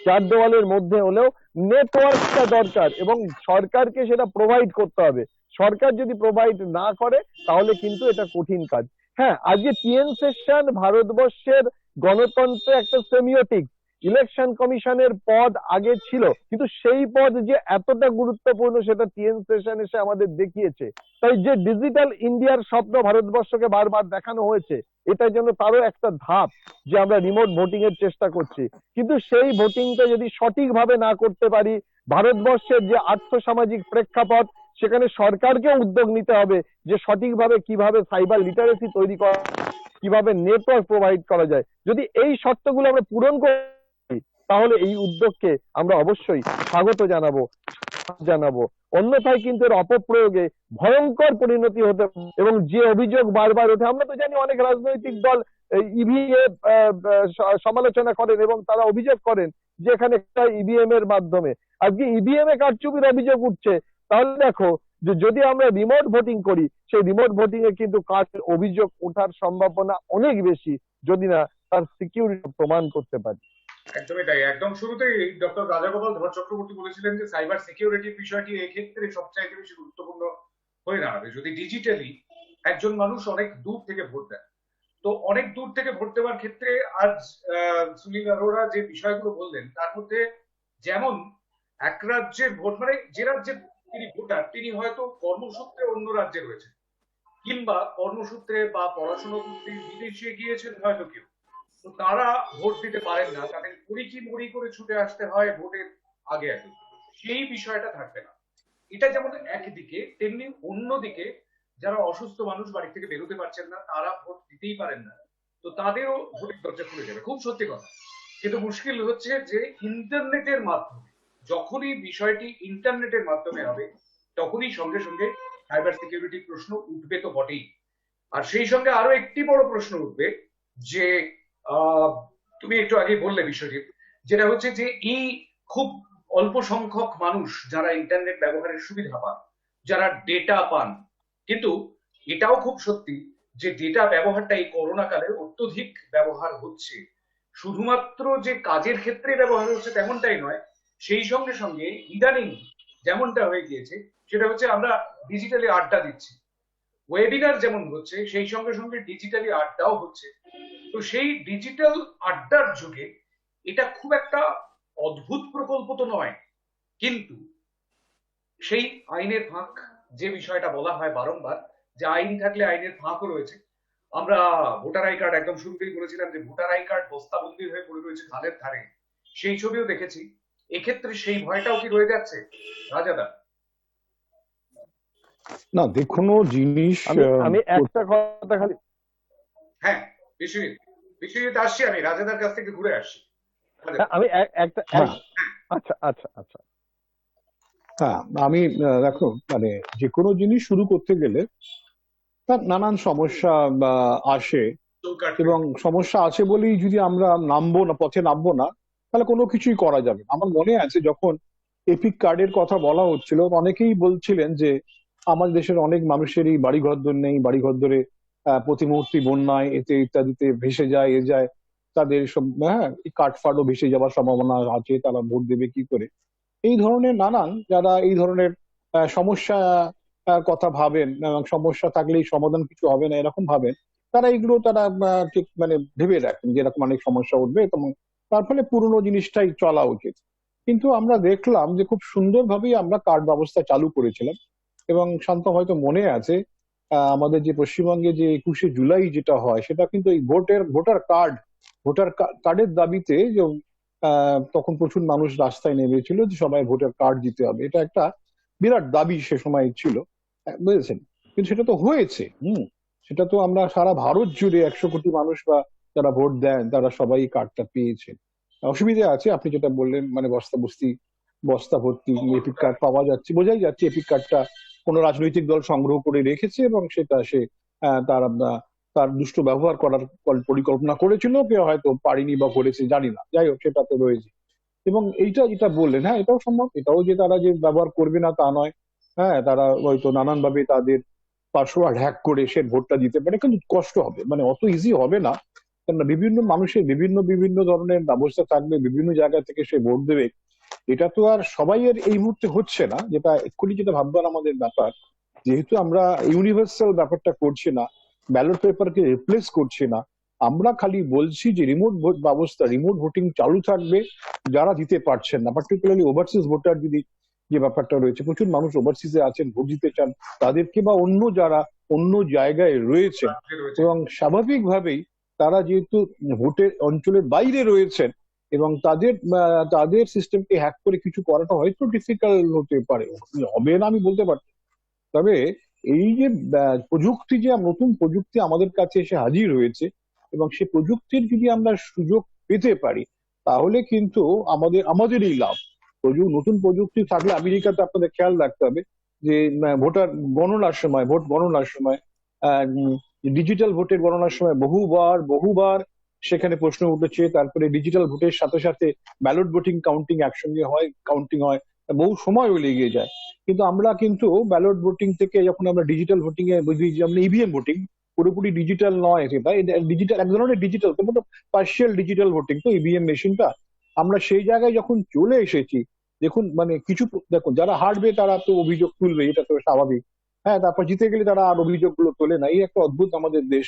চার দেওয়ালের মধ্যে হলেও নেটওয়ার্কটা দরকার এবং সরকারকে সেটা প্রোভাইড করতে হবে। সরকার যদি প্রোভাইড না করে তাহলে কিন্তু এটা কঠিন কাজ। হ্যাঁ, আজকে টিএন সেশন ভারতবর্ষের গণতন্ত্রে একটা সেমিওটিক, ইলেকশন কমিশনের পদ আগে ছিল, কিন্তু সেই পদ যে এতটা গুরুত্বপূর্ণ সেটা টিএন সেশন এসে আমাদের দেখিয়েছে। তাই যে ডিজিটাল ইন্ডিয়ার স্বপ্ন ভারতবর্ষকে বারবার দেখানো হয়েছে, এটার জন্য তারও একটা ধাপ যে আমরা রিমোট ভোটিং এর চেষ্টা করছি। কিন্তু সেই ভোটিংটা যদি সঠিকভাবে না করতে পারি, ভারতবর্ষের যে আর্থসামাজিক প্রেক্ষাপট, সেখানে সরকারকে উদ্যোগ নিতে হবে যে সঠিকভাবে কিভাবে সাইবার লিটারেসি তৈরি করা, কিভাবে নেটওয়ার্ক প্রোভাইড করা যায়। যদি এই শর্তগুলো আমরা পূরণ করি তাহলে এই উদ্যোগকে আমরা অবশ্যই স্বাগত জানাবো। অন্যথায় কিন্তু এর অপপ্রয়োগে ভয়ঙ্কর পরিণতি হতে পারে। এবং যে অভিযোগ বারবার ওঠে, আমরা তো জানি অনেক রাজনৈতিক দল ইভিএম সমালোচনা করেন এবং তারা অভিযোগ করেন যে এখানে একটা ইভিএম এর মাধ্যমে আজকে ইভিএম এ কারচুপির অভিযোগ উঠছে। তাহলে দেখো যে যদি আমরা রিমোট ভোটিং করি, সেই রিমোট ভোটিং এ কিন্তু কার অভিযোগ ওঠার সম্ভাবনা অনেক বেশি, যদি না তার সিকিউরিটি প্রমাণ করতে পারি। একদমই তাই। একদম শুরুতেই ডক্টর রাজাগোপাল ধর চক্রবর্তী বলেছিলেন যে সাইবার সিকিউরিটির বিষয়টি এই ক্ষেত্রে সবচাইতে বেশি গুরুত্বপূর্ণ হয়ে দাঁড়াবে যদি ডিজিটালি একজন মানুষ অনেক দূর থেকে ভোট দেয়। তো অনেক দূর থেকে ভোট দেওয়ার ক্ষেত্রে আজ সুনীল অরোরা যে বিষয়গুলো বললেন তার মধ্যে যেমন এক রাজ্যের ভোট, মানে যে রাজ্যের তিনি ভোটার তিনি হয়তো কর্মসূত্রে অন্য রাজ্যে রয়েছেন, কিংবা কর্মসূত্রে বা পড়াশোনা করতে বিদেশে গিয়েছেন হয়তো কেউ, তো তারা ভোট দিতে পারেন না, তাদের কুড়ি মুড়ি করে ছুটে আসতে হয় ভোটের আগে আগে। সেই বিষয়টা থাকবে না। এটা যেমন একদিকে, তেমনি অন্যদিকে যারা অসুস্থ মানুষ বাড়ি থেকে বেরোতে পারছেন না, তারা ভোট দিতেই পারেন না, তো তাদেরও ভোটের দরজা খুলে যাবে। খুব সত্যি কথা। কিন্তু মুশকিল হচ্ছে যে ইন্টারনেটের মাধ্যমে, যখনই বিষয়টি ইন্টারনেটের মাধ্যমে হবে তখনই সঙ্গে সঙ্গে সাইবার সিকিউরিটি প্রশ্ন উঠবে তো বটেই। আর সেই সঙ্গে আরো একটি বড় প্রশ্ন উঠবে যে তুমি একটু আগে বললে বিষয়টি, যেটা হচ্ছে যে এই খুব অল্প সংখ্যক মানুষ যারা ইন্টারনেট ব্যবহারের সুবিধা পান, যারা ডেটা পান, কিন্তু এটাও খুব সত্যি যে ডেটা ব্যবহারটা এই করোনা কালে অত্যধিক ব্যবহার হচ্ছে। শুধুমাত্র যে কাজের ক্ষেত্রে ব্যবহার হচ্ছে তেমনটাই নয়, সেই সঙ্গে সঙ্গে ইদানিং যেমনটা হয়ে গিয়েছে সেটা হচ্ছে আমরা ডিজিটালি আড্ডা দিচ্ছি, ওয়েবিনার যেমন হচ্ছে সেই সঙ্গে সঙ্গে ডিজিটালি আড্ডাও হচ্ছে। তো সেই ডিজিটাল আড্ডার যুগে এটা খুব একটা অদ্ভুত প্রকল্প তো নয়, কিন্তু সেই আইনের ফাঁক, যে বিষয়টা বলা হয় বারংবার যে আইন থাকলে আইনের ফাঁকও রয়েছে, আমরা ভোটার আই কার্ড একদম শুরুতেই বলেছিলাম যে ভোটার আই কার্ড বস্তাবন্দি হয়ে পড়ে রয়েছে খালের ধারে, সেই ছবিও দেখেছি। এক্ষেত্রে সেই ভয়টাও কি রয়ে যাচ্ছে রাজাদা? না, যে কোনো জিনিস আমি আমি একটা কথা খালি, হ্যাঁ, বিশ্বজিৎ, বিশ্বজিৎ আসছি, আমি রাজাদার কাছ থেকে ঘুরে আসছি। হ্যাঁ, আমি একটা হ্যাঁ আচ্ছা আচ্ছা আচ্ছা। হ্যাঁ আমি দেখো, মানে যে কোনো জিনিস শুরু করতে গেলে তার নানান সমস্যা বা আসে, চৌকাঠ এবং সমস্যা আছে বলেই যদি আমরা নামবো না, পথে নামবো না, তাহলে কোনো কিছুই করা যাবে না। আমার মনে আছে যখন এপিক কার্ডের কথা বলা হচ্ছিল, অনেকেই বলছিলেন যে আমাদের দেশের অনেক মানুষেরই বাড়িঘর নেই, বাড়িঘর ধরে প্রতি মুহূর্তে বন্যায় এতে ইত্যাদিতে ভেসে যায়, যায়, তাদের সব হ্যাঁ কার্ড ফার্ডও ভেসে যাওয়ার সম্ভাবনা আছে, তারা ভোট দেবে কি করে, এই ধরনের নানান যারা এই ধরনের সমস্যা কথা ভাবেন, এবং সমস্যা থাকলেই সমাধান কিছু হবে না এরকম ভাবেন, তারা এগুলো তারা ঠিক মানে ভেবে রাখেন যে এরকম অনেক সমস্যা উঠবে, এবং তার ফলে পুরোনো জিনিসটাই চলা উচিত। কিন্তু আমরা দেখলাম যে খুব সুন্দরভাবেই আমরা কার্ড ব্যবস্থা চালু করেছিলাম, এবং শান্ত হয়তো মনে আছে আমাদের যে পশ্চিমবঙ্গে যে 21শে জুলাই যেটা হয়, সেটা কিন্তু এই ভোটার কার্ডের দাবিতে যে তখন প্রচুর মানুষ রাস্তায় নেমেছিল যে সবাই ভোটার কার্ড দিতে হবে, এটা একটা বিরাট দাবি সে সময় ছিল, বুঝেছেন। কিন্তু সেটা তো হয়েছে, সেটা তো আমরা সারা ভারত জুড়ে 100 কোটি মানুষ বা যারা ভোট দেন তারা সবাই কার্ডটা পেয়েছেন। অসুবিধা আছে আপনি যেটা বললেন, মানে বস্তা ভর্তি এপিক কার্ড পাওয়া যাচ্ছে, বোঝাই যাচ্ছে এপিক কার্ডটা কোনো রাজনৈতিক দল সংগ্রহ করে রেখেছে, এবং সেটা সে তার তার দুষ্ট ব্যবহার করার পরিকল্পনা করেছিল, কেউ হয়তো পারিনি বা করেছে জানি না, যাই হোক সেটা তো রয়েছে। এবং এইটা যেটা বললেন, হ্যাঁ এটাও সম্ভব, এটাও যে তারা যে ব্যবহার করবে না তা নয়। হ্যাঁ, তারা হয়তো নানান ভাবে তাদের পাসওয়ার্ড হ্যাক করে সে ভোটটা দিতে পারে, কিন্তু কষ্ট হবে, মানে অত ইজি হবে না। কেননা বিভিন্ন মানুষের বিভিন্ন বিভিন্ন ধরনের ব্যবস্থা থাকবে, বিভিন্ন জায়গা থেকে সে ভোট দেবে, এটা তো আর সবাই এর এই মুহূর্তে হচ্ছে না। যেটা এক্ষুনি যেটা ভাববার আমাদের ব্যাপার, যেহেতু আমরা ইউনিভার্সাল ব্যাপারটা করছি না, ব্যালট পেপারকে রিপ্লেস করছি না, আমরা খালি বলছি যে রিমোট ভোট ব্যবস্থা, রিমোট ভোটিং চালু থাকবে। যারা দিতে পারছেন না, পার্টিকুলারলি ওভারসিজ ভোটার যদি যে ব্যাপারটা রয়েছে, প্রচুর মানুষ ওভারসিজে আছেন, ভোট দিতে চান, তাদেরকে বা অন্য যারা অন্য জায়গায় রয়েছেন, এবং স্বাভাবিকভাবেই তারা যেহেতু ভোটের অঞ্চলের বাইরে রয়েছেন, এবং তাদের সিস্টেমকে হ্যাক করে কিছু করাটা হয়তো ডিফিকাল্ট হতে পারে, হবে না আমি বলতে পারছি। তবে এই যে প্রযুক্তি, যে নতুন প্রযুক্তি আমাদের কাছে এসে হাজির হয়েছে, এবং সেই প্রযুক্তির যদি আমরা সুযোগ পেতে পারি, তাহলে কিন্তু আমাদেরই লাভ। নতুন প্রযুক্তি থাকলে, আমেরিকাতে আপনাদের খেয়াল রাখতে হবে যে ভোটার গণনার সময়, ভোট গণনার সময়, ডিজিটাল ভোটের গণনার সময় বহুবার বহুবার সেখানে প্রশ্ন উঠেছে, তারপরে ডিজিটাল ভোটের সাথে সাথে ব্যালট ভোটিং কাউন্টিং একসঙ্গে হয়, কাউন্টিং হয়, বহু সময়ও লেগে যায়। কিন্তু আমরা কিন্তু ব্যালট ভোটিং থেকে যখন আমরা ডিজিটাল ভোটিং এ বুঝি, যে আমরা ইভিএম ভোটিং পুরোপুরি ডিজিটাল নয়, সেটা ডিজিটাল, এক ধরনের ডিজিটাল, পার্শিয়াল ডিজিটাল ভোটিং তো ইভিএম মেশিনটা, আমরা সেই জায়গায় যখন চলে এসেছি, দেখুন মানে কিছু, দেখুন যারা হারবে তারা তো অভিযোগ তুলবে, এটা তো স্বাভাবিক। হ্যাঁ, তারপর জিতে গেলে তারা আর অভিযোগগুলো তোলে না, এই একটা অদ্ভুত আমাদের দেশ।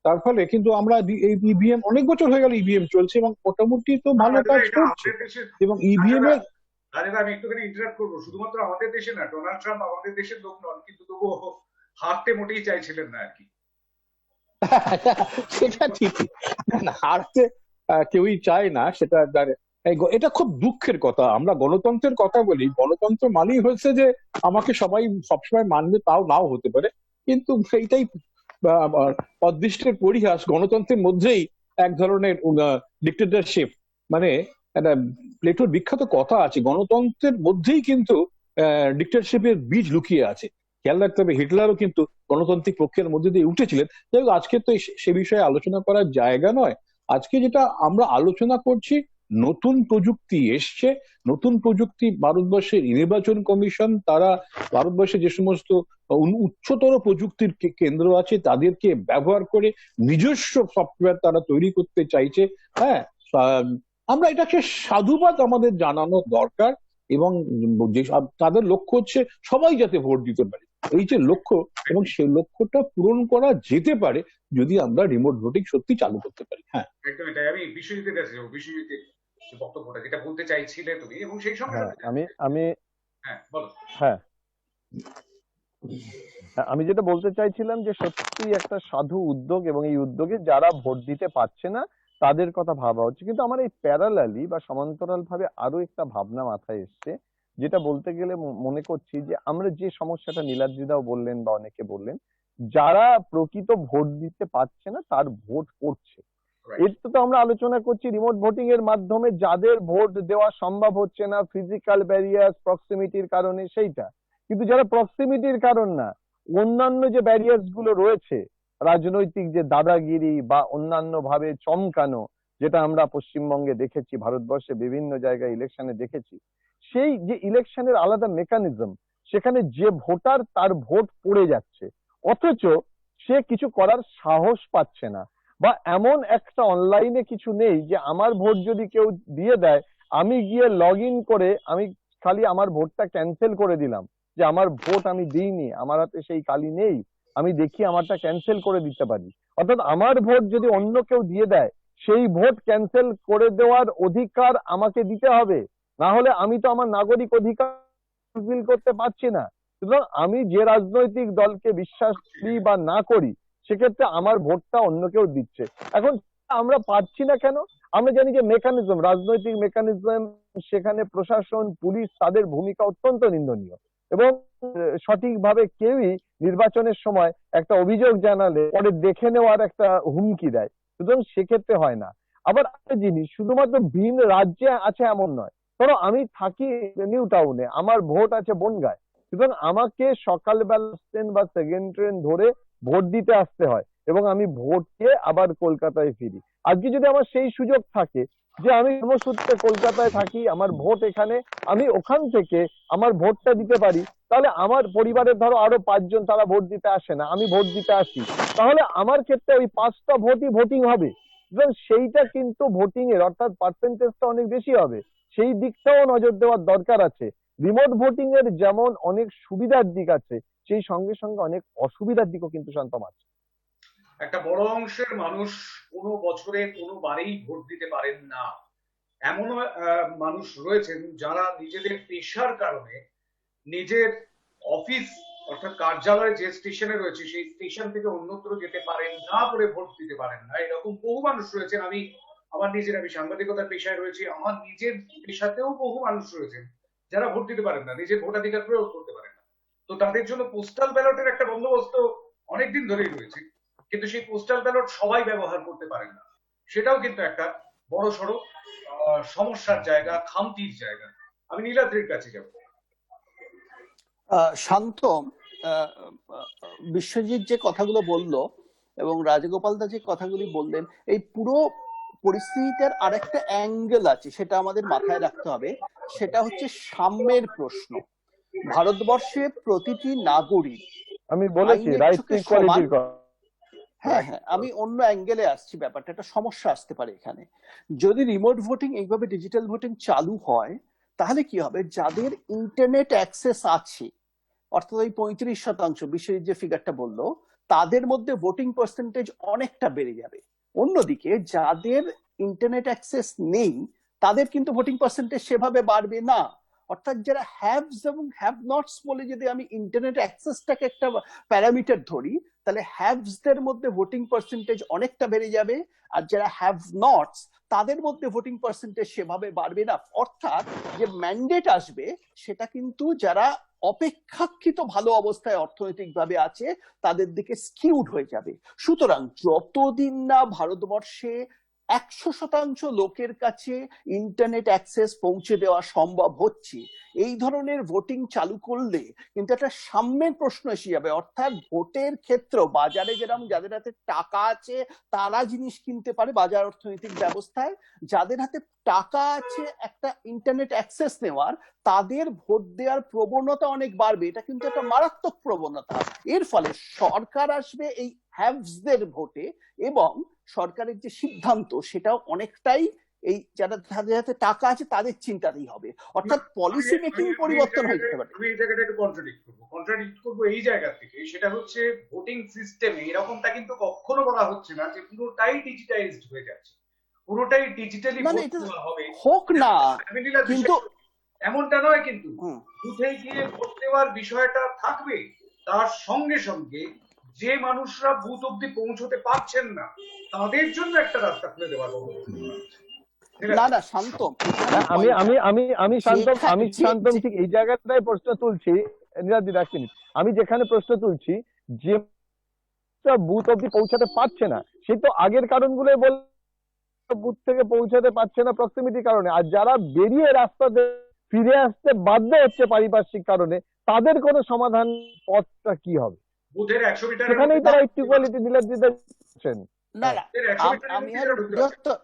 তার ফলে কিন্তু আমরা এই ইভিএম, অনেক বছর হয়ে গেল ইভিএম চলছে, এবং মোটামুটি তো ভালো কাজ করছে, এবং ইভিএম এর রাজেদা, আমি একটুখানি ইন্টারাপ্ট করবো, শুধুমাত্র আমাদের দেশে না, ডোনাল্ড ট্রাম্প আমাদের দেশের লোক নন, কিন্তু তবুও হারতে মোটেই চাইছিলেন না আর কি। সেটা ঠিকই, না, হারতে কেউই চায় না, সেটা এটা খুব দুঃখের কথা। আমরা গণতন্ত্রের কথা বলি, গণতন্ত্র মানেই হচ্ছে যে আমাকে সবাই সবসময় মানবে, তাও নাও হতে পারে, কিন্তু সেইটাই অদৃষ্টের পরিহাস, গণতন্ত্রের মধ্যেই এক ধরনের ডিক্টেটরশিপ, মানে একটা প্লেটোর বিখ্যাত কথা আছে, গণতন্ত্রের মধ্যেই কিন্তু ডিক্টেটরশিপের বীজ লুকিয়ে আছে। খেয়াল রাখতে হবে, হিটলারও কিন্তু গণতান্ত্রিক পক্ষের মধ্যে দিয়ে উঠেছিলেন। যাই হোক, আজকে তো সে বিষয়ে আলোচনা করার জায়গা নয়। আজকে যেটা আমরা আলোচনা করছি, নতুন প্রযুক্তি এসছে, নতুন প্রযুক্তি, ভারতবর্ষের নির্বাচন কমিশন তারা ভারতবর্ষে যে সমস্ত উচ্চতর প্রযুক্তির কেন্দ্র আছে তাদেরকে ব্যবহার করে নিজস্ব সফটওয়্যার তারা তৈরি করতে চাইছে। হ্যাঁ, আমরা এটাকে সাধুবাদ আমাদের জানানো দরকার, এবং তাদের লক্ষ্য হচ্ছে সবাই যাতে ভোট দিতে পারে, এই যে লক্ষ্য, এবং সেই লক্ষ্যটা পূরণ করা যেতে পারে যদি আমরা রিমোট ভোটিং সত্যি চালু করতে পারি। হ্যাঁ, একদম, এটাই আমি বিশ্বজিতের কাছে যাবো। বিশ্বজিতের বক্তব্যটা যেটা বলতে চাইছিলে তুমি, এবং সেই সঙ্গে হ্যাঁ সাথে আমি হ্যাঁ বলো। হ্যাঁ আমি যেটা বলতে চাইছিলাম যে সত্যি একটা সাধু উদ্যোগ, এবং এই উদ্যোগে যারা ভোট দিতে পারছে না তাদের কথা ভাবা হচ্ছে। কিন্তু আমার এই প্যারালালি বা সমান্তরাল ভাবে আরো একটা ভাবনা মাথায় এসছে, যেটা বলতে গেলে মনে করছি যে আমরা যে সমস্যাটা নীলাদ্রিদাও বললেন বা অনেকে বললেন, যারা প্রকৃত ভোট দিতে পারছে না তার ভোট পড়ছে। এর তো আমরা আলোচনা করছি রিমোট ভোটিং এর মাধ্যমে যাদের ভোট দেওয়া সম্ভব হচ্ছে না ফিজিক্যাল ব্যারিয়ার প্রক্সিমিটির কারণে, সেইটা। কিন্তু যারা প্রক্সিমিটির কারণ না, অন্যান্য যে ব্যারিয়ার্স গুলো রয়েছে, রাজনৈতিক যে দাদাগিরি বা অন্যান্য ভাবে চমকানো, যেটা আমরা পশ্চিমবঙ্গে দেখেছি, ভারতবর্ষে বিভিন্ন জায়গায় ইলেকশনে দেখেছি, সেই যে ইলেকশনের আলাদা মেকানিজম, সেখানে যে ভোটার তার ভোট পড়ে যাচ্ছে, অথচ সে কিছু করার সাহস পাচ্ছে না, বা এমন একটা অনলাইনে কিছু নেই যে আমার ভোট যদি কেউ দিয়ে দেয়, আমি গিয়ে লগ ইন করে আমি খালি আমার ভোটটা ক্যান্সেল করে দিলাম, যে আমার ভোট আমি দিইনি, আমার হাতে সেই কালি নেই, আমি দেখি আমারটা ক্যান্সেল করে দিতে পারি। অর্থাৎ আমার ভোট যদি অন্য কেউ দিয়ে দেয়, সেই ভোট ক্যান্সেল করে দেওয়ার অধিকার আমাকে দিতে হবে, না হলে আমি তো আমার নাগরিক অধিকার ফুলফিল করতে পারছি না। সুতরাং আমি যে রাজনৈতিক দলকে বিশ্বাস করি বা না করি, সেক্ষেত্রে আমার ভোটটা অন্য কেউ দিচ্ছে। এখন আমরা পাচ্ছি না কেন? আমরা জানি যে মেকানিজম, রাজনৈতিক মেকানিজম, সেখানে প্রশাসন, পুলিশ, তাদের ভূমিকা অত্যন্ত নিন্দনীয়, এবং সঠিকভাবে কেউই নির্বাচনের সময় একটা অভিযোগ জানালে পরে দেখে নেওয়ার একটা হুমকি দেয়। সুতরাং সেক্ষেত্রে হয় না। আবার একটা জিনিস, শুধুমাত্র ভিন রাজ্যে আছে এমন নয়। ধরো আমি থাকি নিউ টাউনে, আমার ভোট আছে বনগাঁয়, সুতরাং আমাকে সকালবেলা ট্রেন বা সেকেন্ড ট্রেন ধরে ভোট দিতে আসতে হয়, এবং আমি ভোটকে আবার কলকাতায় ফিরি। আজকে যদি আমার সেই সুযোগ থাকে যে আমি কর্মসূত্রে কলকাতায় থাকি, আমার ভোট এখানে, আমি ওখান থেকে আমার ভোটটা দিতে পারি, তাহলে আমার পরিবারের ধরো আরো 5 জন তারা ভোট দিতে আসে না, আমি ভোট দিতে আসি, তাহলে আমার ক্ষেত্রে ওই 5টা ভোটই ভোটিং হবে। এবং সেইটা কিন্তু ভোটিং এর অর্থাৎ পার্সেন্টেজটা অনেক বেশি হবে, সেই দিকটাও নজর দেওয়ার দরকার আছে। রিমোট ভোটিং এর যেমন অনেক সুবিধার দিক আছে, সেই সঙ্গে সঙ্গে অনেক অসুবিধার দিকও কিন্তু শান্তম আছে। একটা বড় অংশের মানুষ কোনো বছরে কোনোবারেই ভোট দিতে পারেন না। এমন মানুষ রয়েছেন যারা নিজেদের পেশার কারণে নিজের অফিস অর্থাৎ কার্যালয় যে স্টেশনে রয়েছে সেই স্টেশন থেকে অন্যত্র যেতে পারেন না বলে ভোট দিতে পারেন না। এরকম বহু মানুষ রয়েছেন। আমি সাংবাদিকতার পেশায় রয়েছি, আমার নিজের পেশাতেও বহু মানুষ রয়েছেন যারা ভোট দিতে পারেন না, নিজের ভোটাধিকার প্রয়োগ করতে পারেন না। তো তাদের জন্য পোস্টাল ব্যালটের একটা বন্দোবস্ত অনেকদিন ধরেই রয়েছে, কিন্তু সেই পোস্টাল ব্যালট সবাই ব্যবহার করতে পারেন না। সেটাও কিন্তু একটা বড় সড়ো সমস্যার জায়গা, খামতির জায়গা। আমি নীলাদ্রির কাছে যাব। শান্ত, বিশ্বজিৎ যে কথাগুলো বললো এবং রাজগোপাল দা যে কথাগুলি বললেন, এই পুরো পরিস্থিতিটার আরেকটা অ্যাঙ্গেল আছে, সেটা আমাদের মাথায় রাখতে হবে। সেটা হচ্ছে সাম্যের প্রশ্ন। ভারতবর্ষে প্রতিটি নাগরিক আমি বলেছি আইনের রাইট চোখে ইকুয়ালিটির সমান। হ্যাঁ হ্যাঁ, আমি অন্য অ্যাঙ্গেলে আসছি, ব্যাপারটা একটা সমস্যা আসতে পারে এখানে। যদি রিমোট ভোটিং এইভাবে ডিজিটাল ভোটিং চালু হয়, তাহলে কি হবে? যাদের ইন্টারনেট অ্যাক্সেস আছে, অর্থাৎ ওই 35% বিশ্বজিৎ যে ফিগারটা বললো, তাদের মধ্যে ভোটিং পার্সেন্টেজ অনেকটা বেড়ে যাবে। অন্যদিকে যাদের ইন্টারনেট অ্যাক্সেস নেই, তাদের কিন্তু ভোটিং পার্সেন্টেজ সেভাবে বাড়বে না। অর্থাৎ যারা হ্যাভস এবং হ্যাভ নটস বলে যদি আমি ইন্টারনেট অ্যাক্সেসটাকে একটা প্যারামিটার ধরি, তাহলে হ্যাভসদের মধ্যে ভোটিং পার্সেন্টেজ অনেকটা বেড়ে যাবে, আর যারা হ্যাভ নটস তাদের মধ্যে ভোটিং পার্সেন্টেজ সেভাবে বাড়বে না। অর্থাৎ যে ম্যান্ডেট আসবে সেটা কিন্তু যারা অপেক্ষাকৃত ভালো অবস্থায় অর্থনৈতিকভাবে আছে তাদের দিকে স্কিউড হয়ে যাবে। সুতরাং যতদিন না ভারতবর্ষে 100% লোকের কাছে ইন্টারনেট অ্যাক্সেস পৌঁছে দেওয়া সম্ভব হচ্ছে, এই ধরনের ভোটিং চালু করলে কিন্তু একটা সাম্যের প্রশ্ন এসে যাবে। অর্থাৎ ভোটের ক্ষেত্রেও বাজারে যেরকম যাদের হাতে টাকা আছে তারা জিনিস কিনতে পারে বাজার অর্থনৈতিক ব্যবস্থায়, যাদের হাতে টাকা আছে একটা ইন্টারনেট অ্যাক্সেস নেওয়ার, তাদের ভোট দেওয়ার প্রবণতা অনেক বাড়বে। এটা কিন্তু একটা মারাত্মক প্রবণতা। এর ফলে সরকার আসবে এই হ্যাভসদের ভোটে, এবং সরকারের যে সিদ্ধান্ত সেটাও অনেকটাই এই যারা যাদের হাতে টাকা আছে তাদের চিন্তাতেই হবে। অর্থাৎ পলিসি মেকিং পরিবর্তন হয়ে যেতে পারে। আমি এই জায়গাটা একটু কন্ট্রাডিক্ট করবো এই জায়গা থেকে। সেটা হচ্ছে ভোটিং সিস্টেমে এরকমটা কিন্তু কখনো বলা হচ্ছে না যে পুরোটাই ডিজিটাইজড হয়ে যাচ্ছে, পুরোটাই ডিজিটালি ভোট দেওয়া হবে। হোক না, কিন্তু এমনটা নয়, কিন্তু বুথে গিয়ে ভোট দেওয়ার বিষয়টা থাকবে। তার সঙ্গে সঙ্গে যে মানুষরা বুথ অব্দি পৌঁছতে পারছেন না তাদের জন্য একটা রাস্তা খুলে দেওয়ার অনুরোধ। না না শান্তম, আমি আমি আমি আমি শান্তম আমি যে- শান্তম যে- ঠিক এই জায়গাটায় প্রশ্ন তুলছি। নীলাদ্রি এক মিনিট, আমি যেখানে প্রশ্ন তুলছি যে বুথ অব্দি পৌঁছাতে পারছে না, সে তো আগের কারণগুলো বল, বুথ থেকে পৌঁছাতে পারছে না প্রক্সিমিটির কারণে, আর যারা বেরিয়ে রাস্তা ফিরে আসতে বাধ্য হচ্ছে পারিপার্শ্বিক কারণে, তাদের কোনো সমাধান পথটা কি হবে? বুথের 100 মিটার সেখানেই তারা ইকুয়ালিটি নীলাদ্রি দিচ্ছেন। না না আমি আরো বৃহত্তর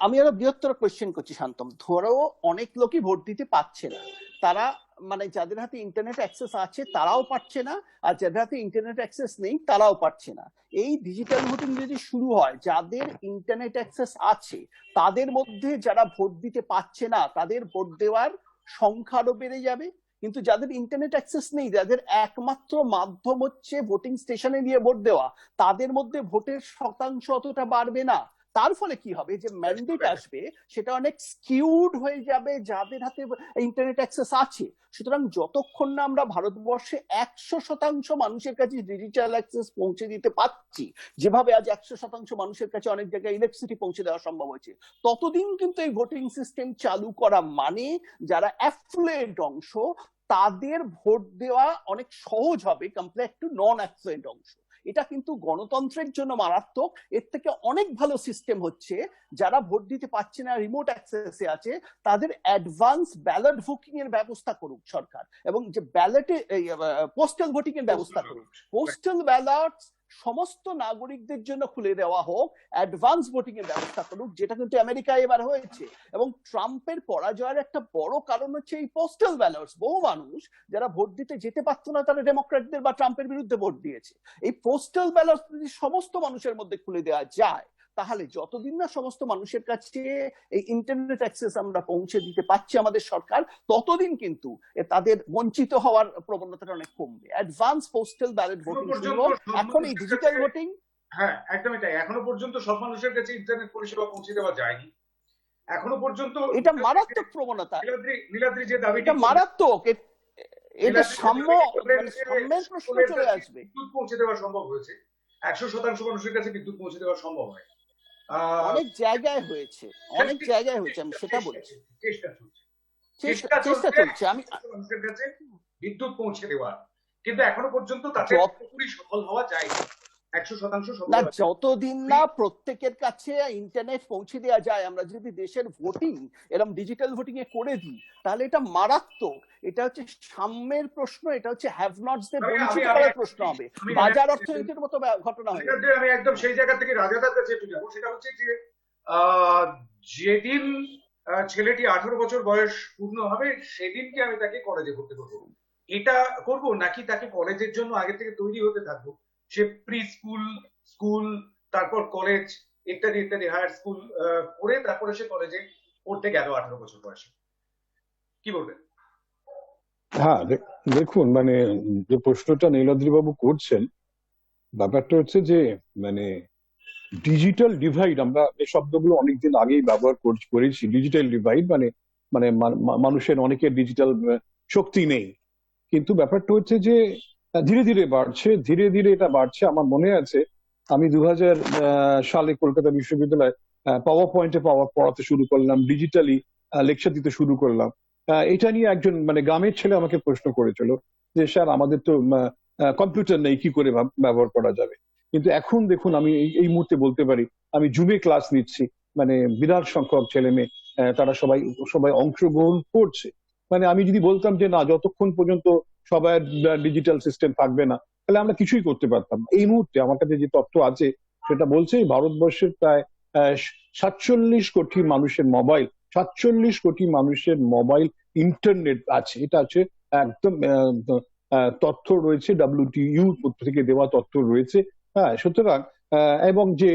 আমি আরো বৃহত্তর কোয়েশ্চেন করছি শান্তম। ধরো অনেক লোকই ভোট দিতে পারছে না, তারা মানে যাদের হাতে ইন্টারনেট অ্যাক্সেস আছে তারাও পারছে না, আর যাদের হাতে ইন্টারনেট অ্যাক্সেস নেই তারাও পারছে না। এই ডিজিটাল ভোটিং যদি শুরু হয়, যাদের ইন্টারনেট অ্যাক্সেস আছে তাদের মধ্যে যারা ভোট দিতে পারছে না তাদের ভোট দেওয়ার সংখ্যা আরো বেড়ে যাবে। কিন্তু যাদের ইন্টারনেট অ্যাক্সেস নেই, যাদের একমাত্র মাধ্যম হচ্ছে ভোটিং স্টেশনে গিয়ে ভোট দেওয়া, তাদের মধ্যে ভোটের শতাংশ অতটা বাড়বে না। তার ফলে কি হবে, যে ম্যান্ডেট আসবে সেটা অনেক স্কিউড হয়ে যাবে যাদের হাতে ইন্টারনেট অ্যাক্সেস আছে। সুতরাং যতক্ষণ না আমরা ভারতবর্ষে 100% মানুষের কাছে ডিজিটাল অ্যাক্সেস পৌঁছে দিতে পারছি, যেভাবে আজ 100% মানুষের কাছে অনেক জায়গায় ইলেকট্রিসিটি পৌঁছে দেওয়া সম্ভব হয়েছে, ততদিন কিন্তু এই ভোটিং সিস্টেম চালু করা মানে যারা অ্যাফ্লুয়েন্ট অংশ তাদের ভোট দেওয়া অনেক সহজ হবে কম্পেয়ার টু নন অ্যাফ্লুয়েন্ট অংশ। এটা কিন্তু গণতন্ত্রের জন্য মারাত্মক। এর থেকে অনেক ভালো সিস্টেম হচ্ছে যারা ভোট দিতে পারছে না, রিমোট অ্যাক্সেসে আছে, তাদের অ্যাডভান্স ব্যালট ভোটিং এর ব্যবস্থা করুক সরকার, এবং যে ব্যালটে পোস্টাল ভোটিং এর ব্যবস্থা করুক। পোস্টাল ব্যালট সমস্ত নাগরিকদের জন্য খুলে দেওয়া হোক, অ্যাডভান্স ভোটিং এর ব্যবস্থা করুক, যেটা কিন্তু আমেরিকায় এবার হয়েছে। এবং ট্রাম্পের পরাজয়ের একটা বড় কারণ হচ্ছে এই পোস্টাল ব্যালটস। বহু মানুষ যারা ভোট দিতে যেতে পারতো না তারা ডেমোক্র্যাটদের বা ট্রাম্পের বিরুদ্ধে ভোট দিয়েছে। এই পোস্টাল ব্যালট যদি সমস্ত মানুষের মধ্যে খুলে দেওয়া যায়, তাহলে যতদিন না সমস্ত মানুষের কাছে এই ইন্টারনেট অ্যাক্সেস আমরা পৌঁছে দিতে পারছি আমাদের সরকার, ততদিন কিন্তু তাদের বঞ্চিত হওয়ার প্রবণতাটা অনেক কমবে। অ্যাডভান্স পোস্টাল ব্যালট ভোটিং শুরু হোক। এখন এই ডিজিটাল ভোটিং, হ্যাঁ একদমই তাই, এখনো পর্যন্ত সব মানুষের কাছে ইন্টারনেট পরিষেবা পৌঁছে দেওয়া যায়নি এখনো পর্যন্ত। এটা মারাত্মক প্রবণতা, নীলাদ্রি যে দাবি, এটা মারাত্মক, এটা সাম্যের প্রশ্ন চলে আসবে। বিদ্যুৎ পৌঁছে দেওয়া সম্ভব হয়েছে, 100% মানুষের কাছে বিদ্যুৎ পৌঁছে দেওয়া সম্ভব হয়, অনেক জায়গায় হয়েছে, অনেক জায়গায় হয়েছে, আমি সেটা বলছি। চেষ্টা চলছে আমি মানুষের কাছে বিদ্যুৎ পৌঁছে দেওয়া, কিন্তু এখনো পর্যন্ত তাতে পুরোপুরি সফল হওয়া যায়নি 100% না। যতদিন না প্রত্যেকের কাছে ইন্টারনেট পৌঁছে দেওয়া যায়, আমরা যদি দেশের ভোটিং এরকম ডিজিটাল ভোটিং এ করে দিই, তাহলে এটা মারাত্মক। এটা হচ্ছে সাম্যের প্রশ্ন, এটা হচ্ছে হ্যাভ নটস দের বঞ্চিত করার প্রশ্ন হবে, বাজার অর্থনীতির মতো ঘটনা হবে। আমি একদম সেই জায়গা থেকে রাজাদার কাছে একটু যাবো। সেটা হচ্ছে যে যেদিন ছেলেটি 18 বছর বয়স পূর্ণ হবে সেদিনকে আমি তাকে কলেজে ভর্তি করবো। এটা করব নাকি তাকে কলেজের জন্য আগে থেকে তৈরি হতে থাকবো, সে প্রি স্কুল, স্কুল, তারপর কলেজ ইত্যাদি ইত্যাদি, হায়ার স্কুল করে তারপরে সে কলেজে পড়তে গেল 18 বছর বয়সে, কি বলবেন? হ্যাঁ, দেখুন, মানে যে প্রশ্নটা নীলাদ্রি বাবু করছেন, ব্যাপারটা হচ্ছে যে মানে ডিজিটাল ডিভাইড, আমরা এই শব্দগুলো অনেকদিন আগেই ব্যবহার করেছি। ডিজিটাল ডিভাইড মানে মানে মানুষের অনেকের ডিজিটাল শক্তি নেই, কিন্তু ব্যাপারটা হচ্ছে যে ধীরে ধীরে বাড়ছে, ধীরে ধীরে এটা বাড়ছে। আমার মনে আছে আমি 2000 সালে কলকাতা বিশ্ববিদ্যালয়ে পাওয়ার পয়েন্টে পড়াতে শুরু করলাম, ডিজিটালি লেকচার দিতে শুরু করলাম। এটা নিয়ে একজন মানে গ্রামের ছেলে আমাকে প্রশ্ন করেছিল যে স্যার আমাদের তো কম্পিউটার নেই, কি করে ব্যবহার করা যাবে। কিন্তু এখন দেখুন, আমি এই মুহূর্তে বলতে পারি আমি জুমে ক্লাস নিচ্ছি, মানে বিরাট সংখ্যক ছেলে মেয়ে তারা সবাই অংশগ্রহণ করছে। মানে আমি যদি বলতাম যে না, যতক্ষণ পর্যন্ত সবাই ডিজিটাল সিস্টেম থাকবে না, তাহলে আমরা কিছুই করতে পারতাম না। এই মুহূর্তে আমার কাছে যে তথ্য আছে সেটা বলছে ভারতবর্ষের প্রায় 47 কোটি মানুষের মোবাইল, 47 কোটি মানুষের মোবাইল ইন্টারনেট আছে। এটা আছে একদম তথ্য রয়েছে, WTU থেকে দেওয়া তথ্য রয়েছে। হ্যাঁ, সুতরাং এবং যে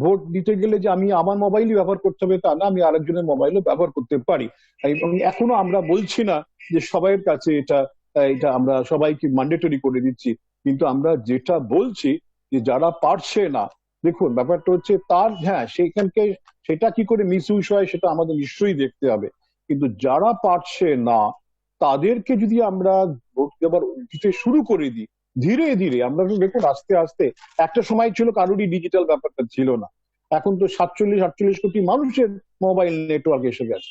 ভোট দিতে গেলে যে আমি আমার মোবাইলই ব্যবহার করতে হবে তা না, আমি আরেকজনের মোবাইলও ব্যবহার করতে পারি। এবং এখনো আমরা বলছি না যে সবাইয়ের কাছে এটা আমরা সবাইকে ম্যান্ডেটরি করে দিচ্ছি, কিন্তু আমরা যেটা বলছি যে যারা পারছে না, দেখুন ব্যাপারটা হচ্ছে তার, হ্যাঁ সেইখানকে সেটা কি করে মিসইউজ হয় সেটা আমাদের নিশ্চয়ই দেখতে হবে, কিন্তু যারা পারছে না তাদেরকে যদি আমরা ভোট দেওয়ার দিতে শুরু করে দিই, ধীরে ধীরে আমরা তো দেখুন আস্তে আস্তে, একটা সময় ছিল কারোরই ডিজিটাল ব্যাপারটা ছিল না, এখন তো 47-48 কোটি মানুষের মোবাইল নেটওয়ার্ক এসে গেছে।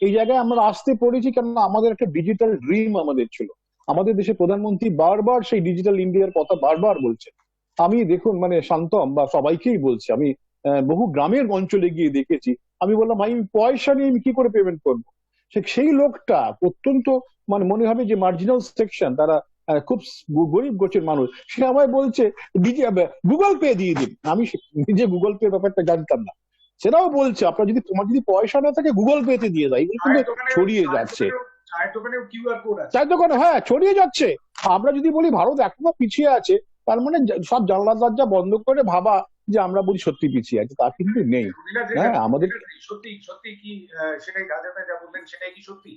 এই জায়গায় আমরা আসতে পড়েছি কেননা আমাদের একটা ডিজিটাল ড্রিম আমাদের ছিল। আমাদের দেশে প্রধানমন্ত্রী বারবার সেই ডিজিটাল ইন্ডিয়ার কথা বারবার বলছে। আমি দেখুন মানে শান্তম বা সবাইকেই বলছি, আমি বহু গ্রামের অঞ্চলে গিয়ে দেখেছি, আমি বললাম ভাই আমি পয়সা নিয়ে আমি কি করে পেমেন্ট করবো? সেই লোকটা অত্যন্ত মানে মনে হবে যে মার্জিনাল সেকশন, তারা খুব গরিব গোছের মানুষ, সে আমায় বলছে গুগল পে দিয়ে দিন। আমি নিজে গুগল পে ব্যাপারটা জানতাম না, সেটাও বলছে আপনার যদি তোমার যদি পয়সা না থাকে গুগল পে তে দিয়ে দেয়। এগুলো কিন্তু ছড়িয়ে যাচ্ছে, চায়ের দোকানে হ্যাঁ ছড়িয়ে যাচ্ছে। আমরা যদি বলি ভারত এখনো পিছিয়ে আছে, তার মানে সব জানলা দরজা বন্ধ করে ভাবা যে আমরা বলি সত্যি পিছিয়ে আছে, তা কিন্তু নেই। হ্যাঁ আমাদের সত্যি সত্যি কি সেটাই রাজাদা যা বললেন সেটাই কি সত্যি?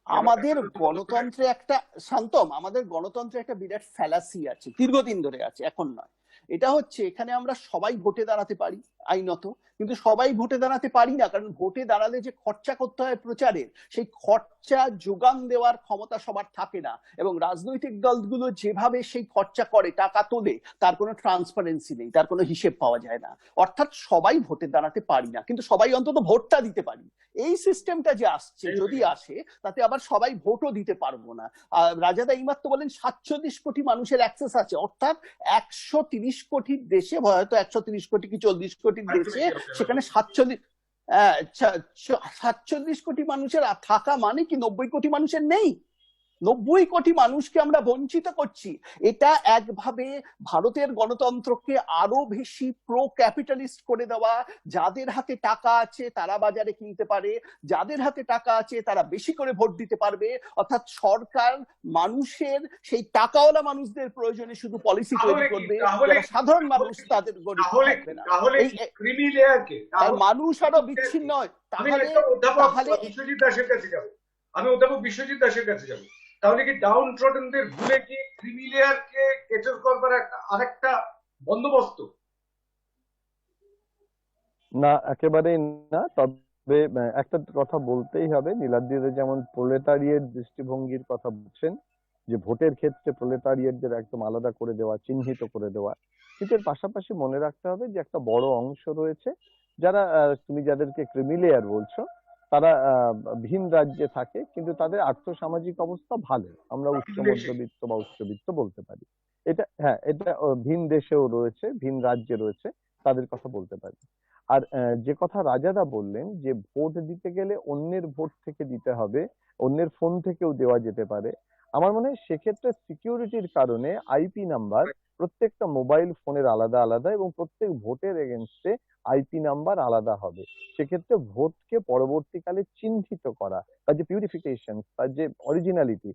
আমাদের গণতন্ত্রে একটা শান্তম, আমাদের গণতন্ত্রে একটা বিরাট ফ্যালাসি আছে, দীর্ঘদিন ধরে আছে, এখন নয়। এটা হচ্ছে এখানে আমরা সবাই ভোটে দাঁড়াতে পারি আইনত, কিন্তু সবাই ভোটে দাঁড়াতে পারি না, কারণ ভোটে দাঁড়ালে যে খরচা করতে হয় প্রচারের, সেই খরচা যোগান দেওয়ার ক্ষমতা সবার থাকে না, এবং রাজনৈতিক দলগুলো যেভাবে সেই খরচা করে, টাকা তোলে, তার কোনো ট্রান্সপারেন্সি নেই, তার কোনো হিসেব পাওয়া যায় না। অর্থাৎ সবাই ভোটে দাঁড়াতে পারি না, কিন্তু সবাই অন্তত ভোটটা দিতে পারি। এই সিস্টেমটা যে আসছে, যদি আসে, তাতে আবার সবাই ভোটও দিতে পারবো না। রাজাদা এইমাত্র বলেন 47 কোটি মানুষের অ্যাক্সেস আছে, অর্থাৎ 130 কোটির দেশে, হয়তো 130 কোটি কি 40 কোটির দেশে, সেখানে 47 কোটি মানুষের থাকা মানে কি 90 কোটি মানুষের নেই? 90 কোটি মানুষকে আমরা বঞ্চিত করছি। এটা একভাবে ভারতের গণতন্ত্রকে আরো বেশি প্রো ক্যাপিটালিস্ট করে দেওয়া। যাদের হাতে টাকা আছে তারা বাজারে কিনতে পারে, যাদের হাতে টাকা আছে তারা বেশি করে ভোট দিতে পারবে। অর্থাৎ সরকার মানুষের, সেই টাকাওয়ালা মানুষদের প্রয়োজনে শুধু পলিসি তৈরি করবে, যারা সাধারণ মানুষ তাদের গরিব থাকবে না। মানুষ আরো বিচ্ছিন্ন হয়। তাহলে বিশ্বজিৎ দাসের কাছে যাবো, আমি অধ্যাপক বিশ্বজিৎ দাসের কাছে যাবো। তাহলে কি ডাউন ট্রডেনদের ভুলে কি ক্রিমি লেয়ারকে কেটার করবার আরেকটা বন্দোবস্ত? না, একেবারেই না। তবে একটা কথা বলতেই হবে, নীলাদ্রিরা যেমন প্রলেতারিয়েট দৃষ্টিভঙ্গির কথা বলছেন, যে ভোটের ক্ষেত্রে প্রলেতারিয়েটদের একদম আলাদা করে দেওয়া, চিহ্নিত করে দেওয়া, কিন্তু এর পাশাপাশি মনে রাখতে হবে যে একটা বড় অংশ রয়েছে যারা তুমি যাদেরকে ক্রিমি লেয়ার বলছো, তারা ভিন রাজ্যে থাকে, কিন্তু তাদের আর্থসামাজিক অবস্থা ভালো, আমরা উচ্চ মধ্যবিত্ত বা উচ্চবিত্ত বলতে পারি। এটা হ্যাঁ, এটা ভিন দেশেও রয়েছে, ভিন রাজ্যে রয়েছে, তাদের কথা বলতে পারি। আর যে কথা রাজাদা বললেন যে ভোট দিতে গেলে অন্যের ভোট থেকে দিতে হবে, অন্যের ফোন থেকেও দেওয়া যেতে পারে, আমার মনে হয় সেক্ষেত্রে সিকিউরিটির কারণে আইপি নাম্বার প্রত্যেকটা মোবাইল ফোনের আলাদা আলাদা, এবং প্রত্যেক ভোটের এগেনস্টে আইপি নাম্বার আলাদা হবে। সেক্ষেত্রে ভোটকে পরবর্তীকালে চিহ্নিত করা, তার যে পিউরিফিকেশন, তার যে অরিজিনালিটি,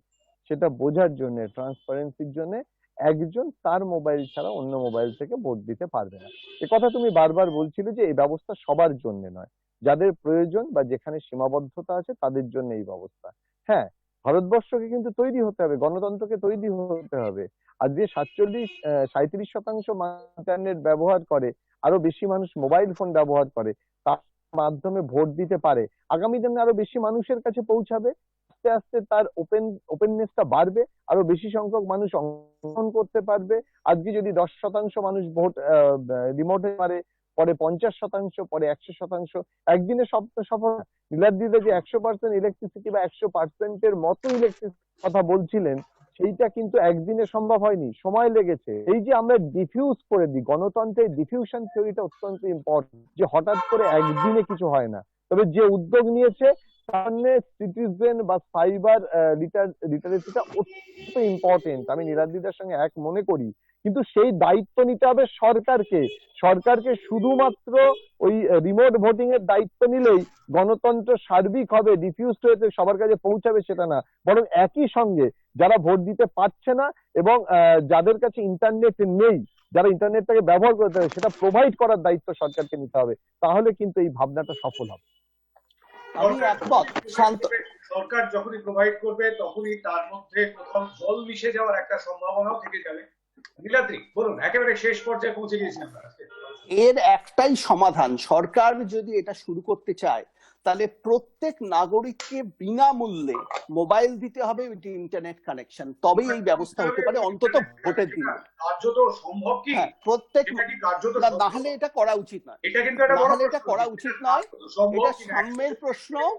সেটা বোঝার জন্য, ট্রান্সপারেন্সির জন্য একজন তার মোবাইল ছাড়া অন্য মোবাইল থেকে ভোট দিতে পারবে না। কথা তুমি বারবার বলছিলে যে এই ব্যবস্থা সবার জন্য নয়, যাদের প্রয়োজন বা যেখানে সীমাবদ্ধতা আছে তাদের জন্য এই ব্যবস্থা। হ্যাঁ, ভারতবর্ষকে কিন্তু তৈরি হতে হবে, গণতন্ত্রকে তৈরি হতে হবে। আর যে 37-37% ইন্টারনেট ব্যবহার করে, আরো বেশি মানুষ মোবাইল ফোন ব্যবহার করে, তার মাধ্যমে ভোট দিতে পারে, আগামী দিনে আরো বেশি মানুষের কাছে পৌঁছাবে, আস্তে আস্তে তার ওপেননেসটা বাড়বে, আরো বেশি সংখ্যক মানুষ অংশগ্রহণ করতে পারবে। আজকে যদি 10% মানুষ ভোট রিমোটে পারে, পরে 50%, পরে 100%, একদিনে সফল। নীলাদ্রিদা যে 100% ইলেকট্রিসিটি বা 100%-এর মতো ইলেকট্রিসিটি কথা বলছিলেন, সেইটা কিন্তু একদিনে সম্ভব হয়নি, সময় লেগেছে। এই যে আমরা ডিফিউজ করে দিই, গণতন্ত্রের ডিফিউশন থিওরিটা অত্যন্ত ইম্পর্টেন্ট, যে হঠাৎ করে একদিনে কিছু হয় না। তবে যে উদ্যোগ নিয়েছে সামনে সিটিজেন বা সাইবার লিটারেসিটা অত্যন্ত ইম্পর্টেন্ট, আমি নীলাদ্রিদার সঙ্গে এক মনে করি। কিন্তু সেই দায়িত্ব নিতে হবে সরকারকে। সরকারকে শুধুমাত্র ওই রিমোট ভোটিং এর দায়িত্ব নিলেই গণতন্ত্র সার্বিক হবে, ডিফিউজড হয়ে সবার কাছে পৌঁছাবে সেটা না, বরং একই সঙ্গে যারা ভোট দিতে পারছে না এবং যাদের কাছে ইন্টারনেট নেই, যারা ইন্টারনেটটাকে ব্যবহার করতে হবে, সেটা প্রোভাইড করার দায়িত্ব সরকারকে নিতে হবে। তাহলে কিন্তু এই ভাবনাটা সফল হবে। আমি একমত শান্ত। সরকার যখনই প্রোভাইড করবে তখনই তার মধ্যে কোথাও জল মিশে যাওয়ার একটা সম্ভাবনাও থেকে যাবে। নীলাদ্রি বলুন, একেবারে শেষ পর্যায়ে পৌঁছে গিয়েছি আমরা। এর একটাই সমাধান, সরকার যদি এটা শুরু করতে চায় তাহলে প্রত্যেক নাগরিককে বিনামূল্যে মোবাইল দিতে হবে, ইন্টারনেট কানেকশন, তবেই এই ব্যবস্থা হতে পারে অন্তত ভোটের দিন। কার্যত সম্ভব কি? প্রত্যেক এটা কি কার্যত না সম্ভব? হলে এটা করা উচিত নয়, এটা কিন্তু একটা না বড় হলে এটা প্রশ্ন। করা উচিত নয়। সম্ভব এটা কিনা? সাম্যের প্রশ্ন।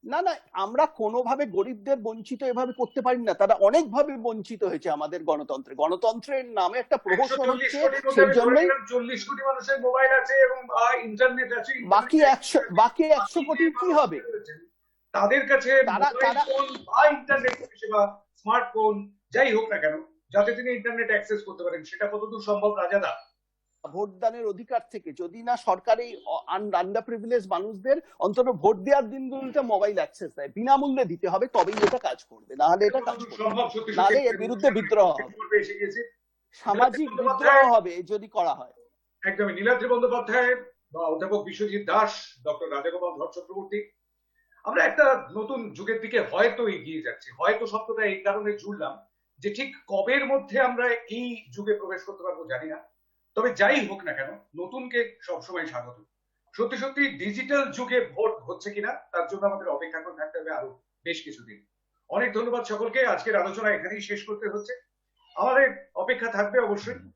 না না, আমরা কোনোভাবে গরিবদের বঞ্চিত এভাবে করতে পারি না, তারা অনেকভাবে বঞ্চিত হয়েছে আমাদের গণতন্ত্রের নামে একটা প্রহসন 140 হচ্ছে, কোটির মধ্যে সেই আমি ধরে জন্যই নিলাম 40 কোটি মানুষের মোবাইল আছে এবং ইন্টারনেট আছে। বাকি 100 কোটির কি হবে? তাদের কাছে তারা- মোবাইল তারা- ফোন বা ইন্টারনেট পরিষেবা, স্মার্টফোন যাই হোক না কেন, যাতে তিনি ইন্টারনেট অ্যাক্সেস করতে পারেন, সেটা কতদূর সম্ভব রাজাদা? ভোটদানের অধিকার থেকে যদি না সরকার এই আন্ডার প্রিভিলেজ মানুষদের অন্তত ভোট দেওয়ার দিনগুলোতে মোবাইল অ্যাক্সেস দেয়, বিনামূল্যে দিতে হবে, তবেই এটা কাজ করবে, না হলে এটা কাজ কতদূর করবে সম্ভব? সত্যি না, নাহলে এর বিরুদ্ধে বিদ্রোহ হবে, এসে গেছে। সামাজিক বিদ্রোহ হবে যদি করা হয়। একদমই। নীলাদ্রি বন্দ্যোপাধ্যায় বা অধ্যাপক বিশ্বজিৎ দাস, ডক্টর রাজাগোপাল ধর চক্রবর্তী, আমরা একটা নতুন যুগের দিকে হয়তো এগিয়ে যাচ্ছি। হয়তো শব্দটা এই কারণে জুড়লাম যে ঠিক কবের মধ্যে আমরা এই যুগে প্রবেশ করতে পারবো জানি না। তবে যাই হোক না কেন, নতুনকে সবসময় স্বাগত। সত্যি সত্যি ডিজিটাল যুগে ভোট হচ্ছে কিনা তার জন্য আমাদের অপেক্ষা করে থাকতে হবে আরো বেশ কিছুদিন। অনেক ধন্যবাদ সকলকে। আজকের আলোচনা এখানেই শেষ করতে হচ্ছে। আমাদের অপেক্ষা থাকবে অবশ্যই।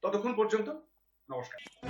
ততক্ষণ পর্যন্ত নমস্কার।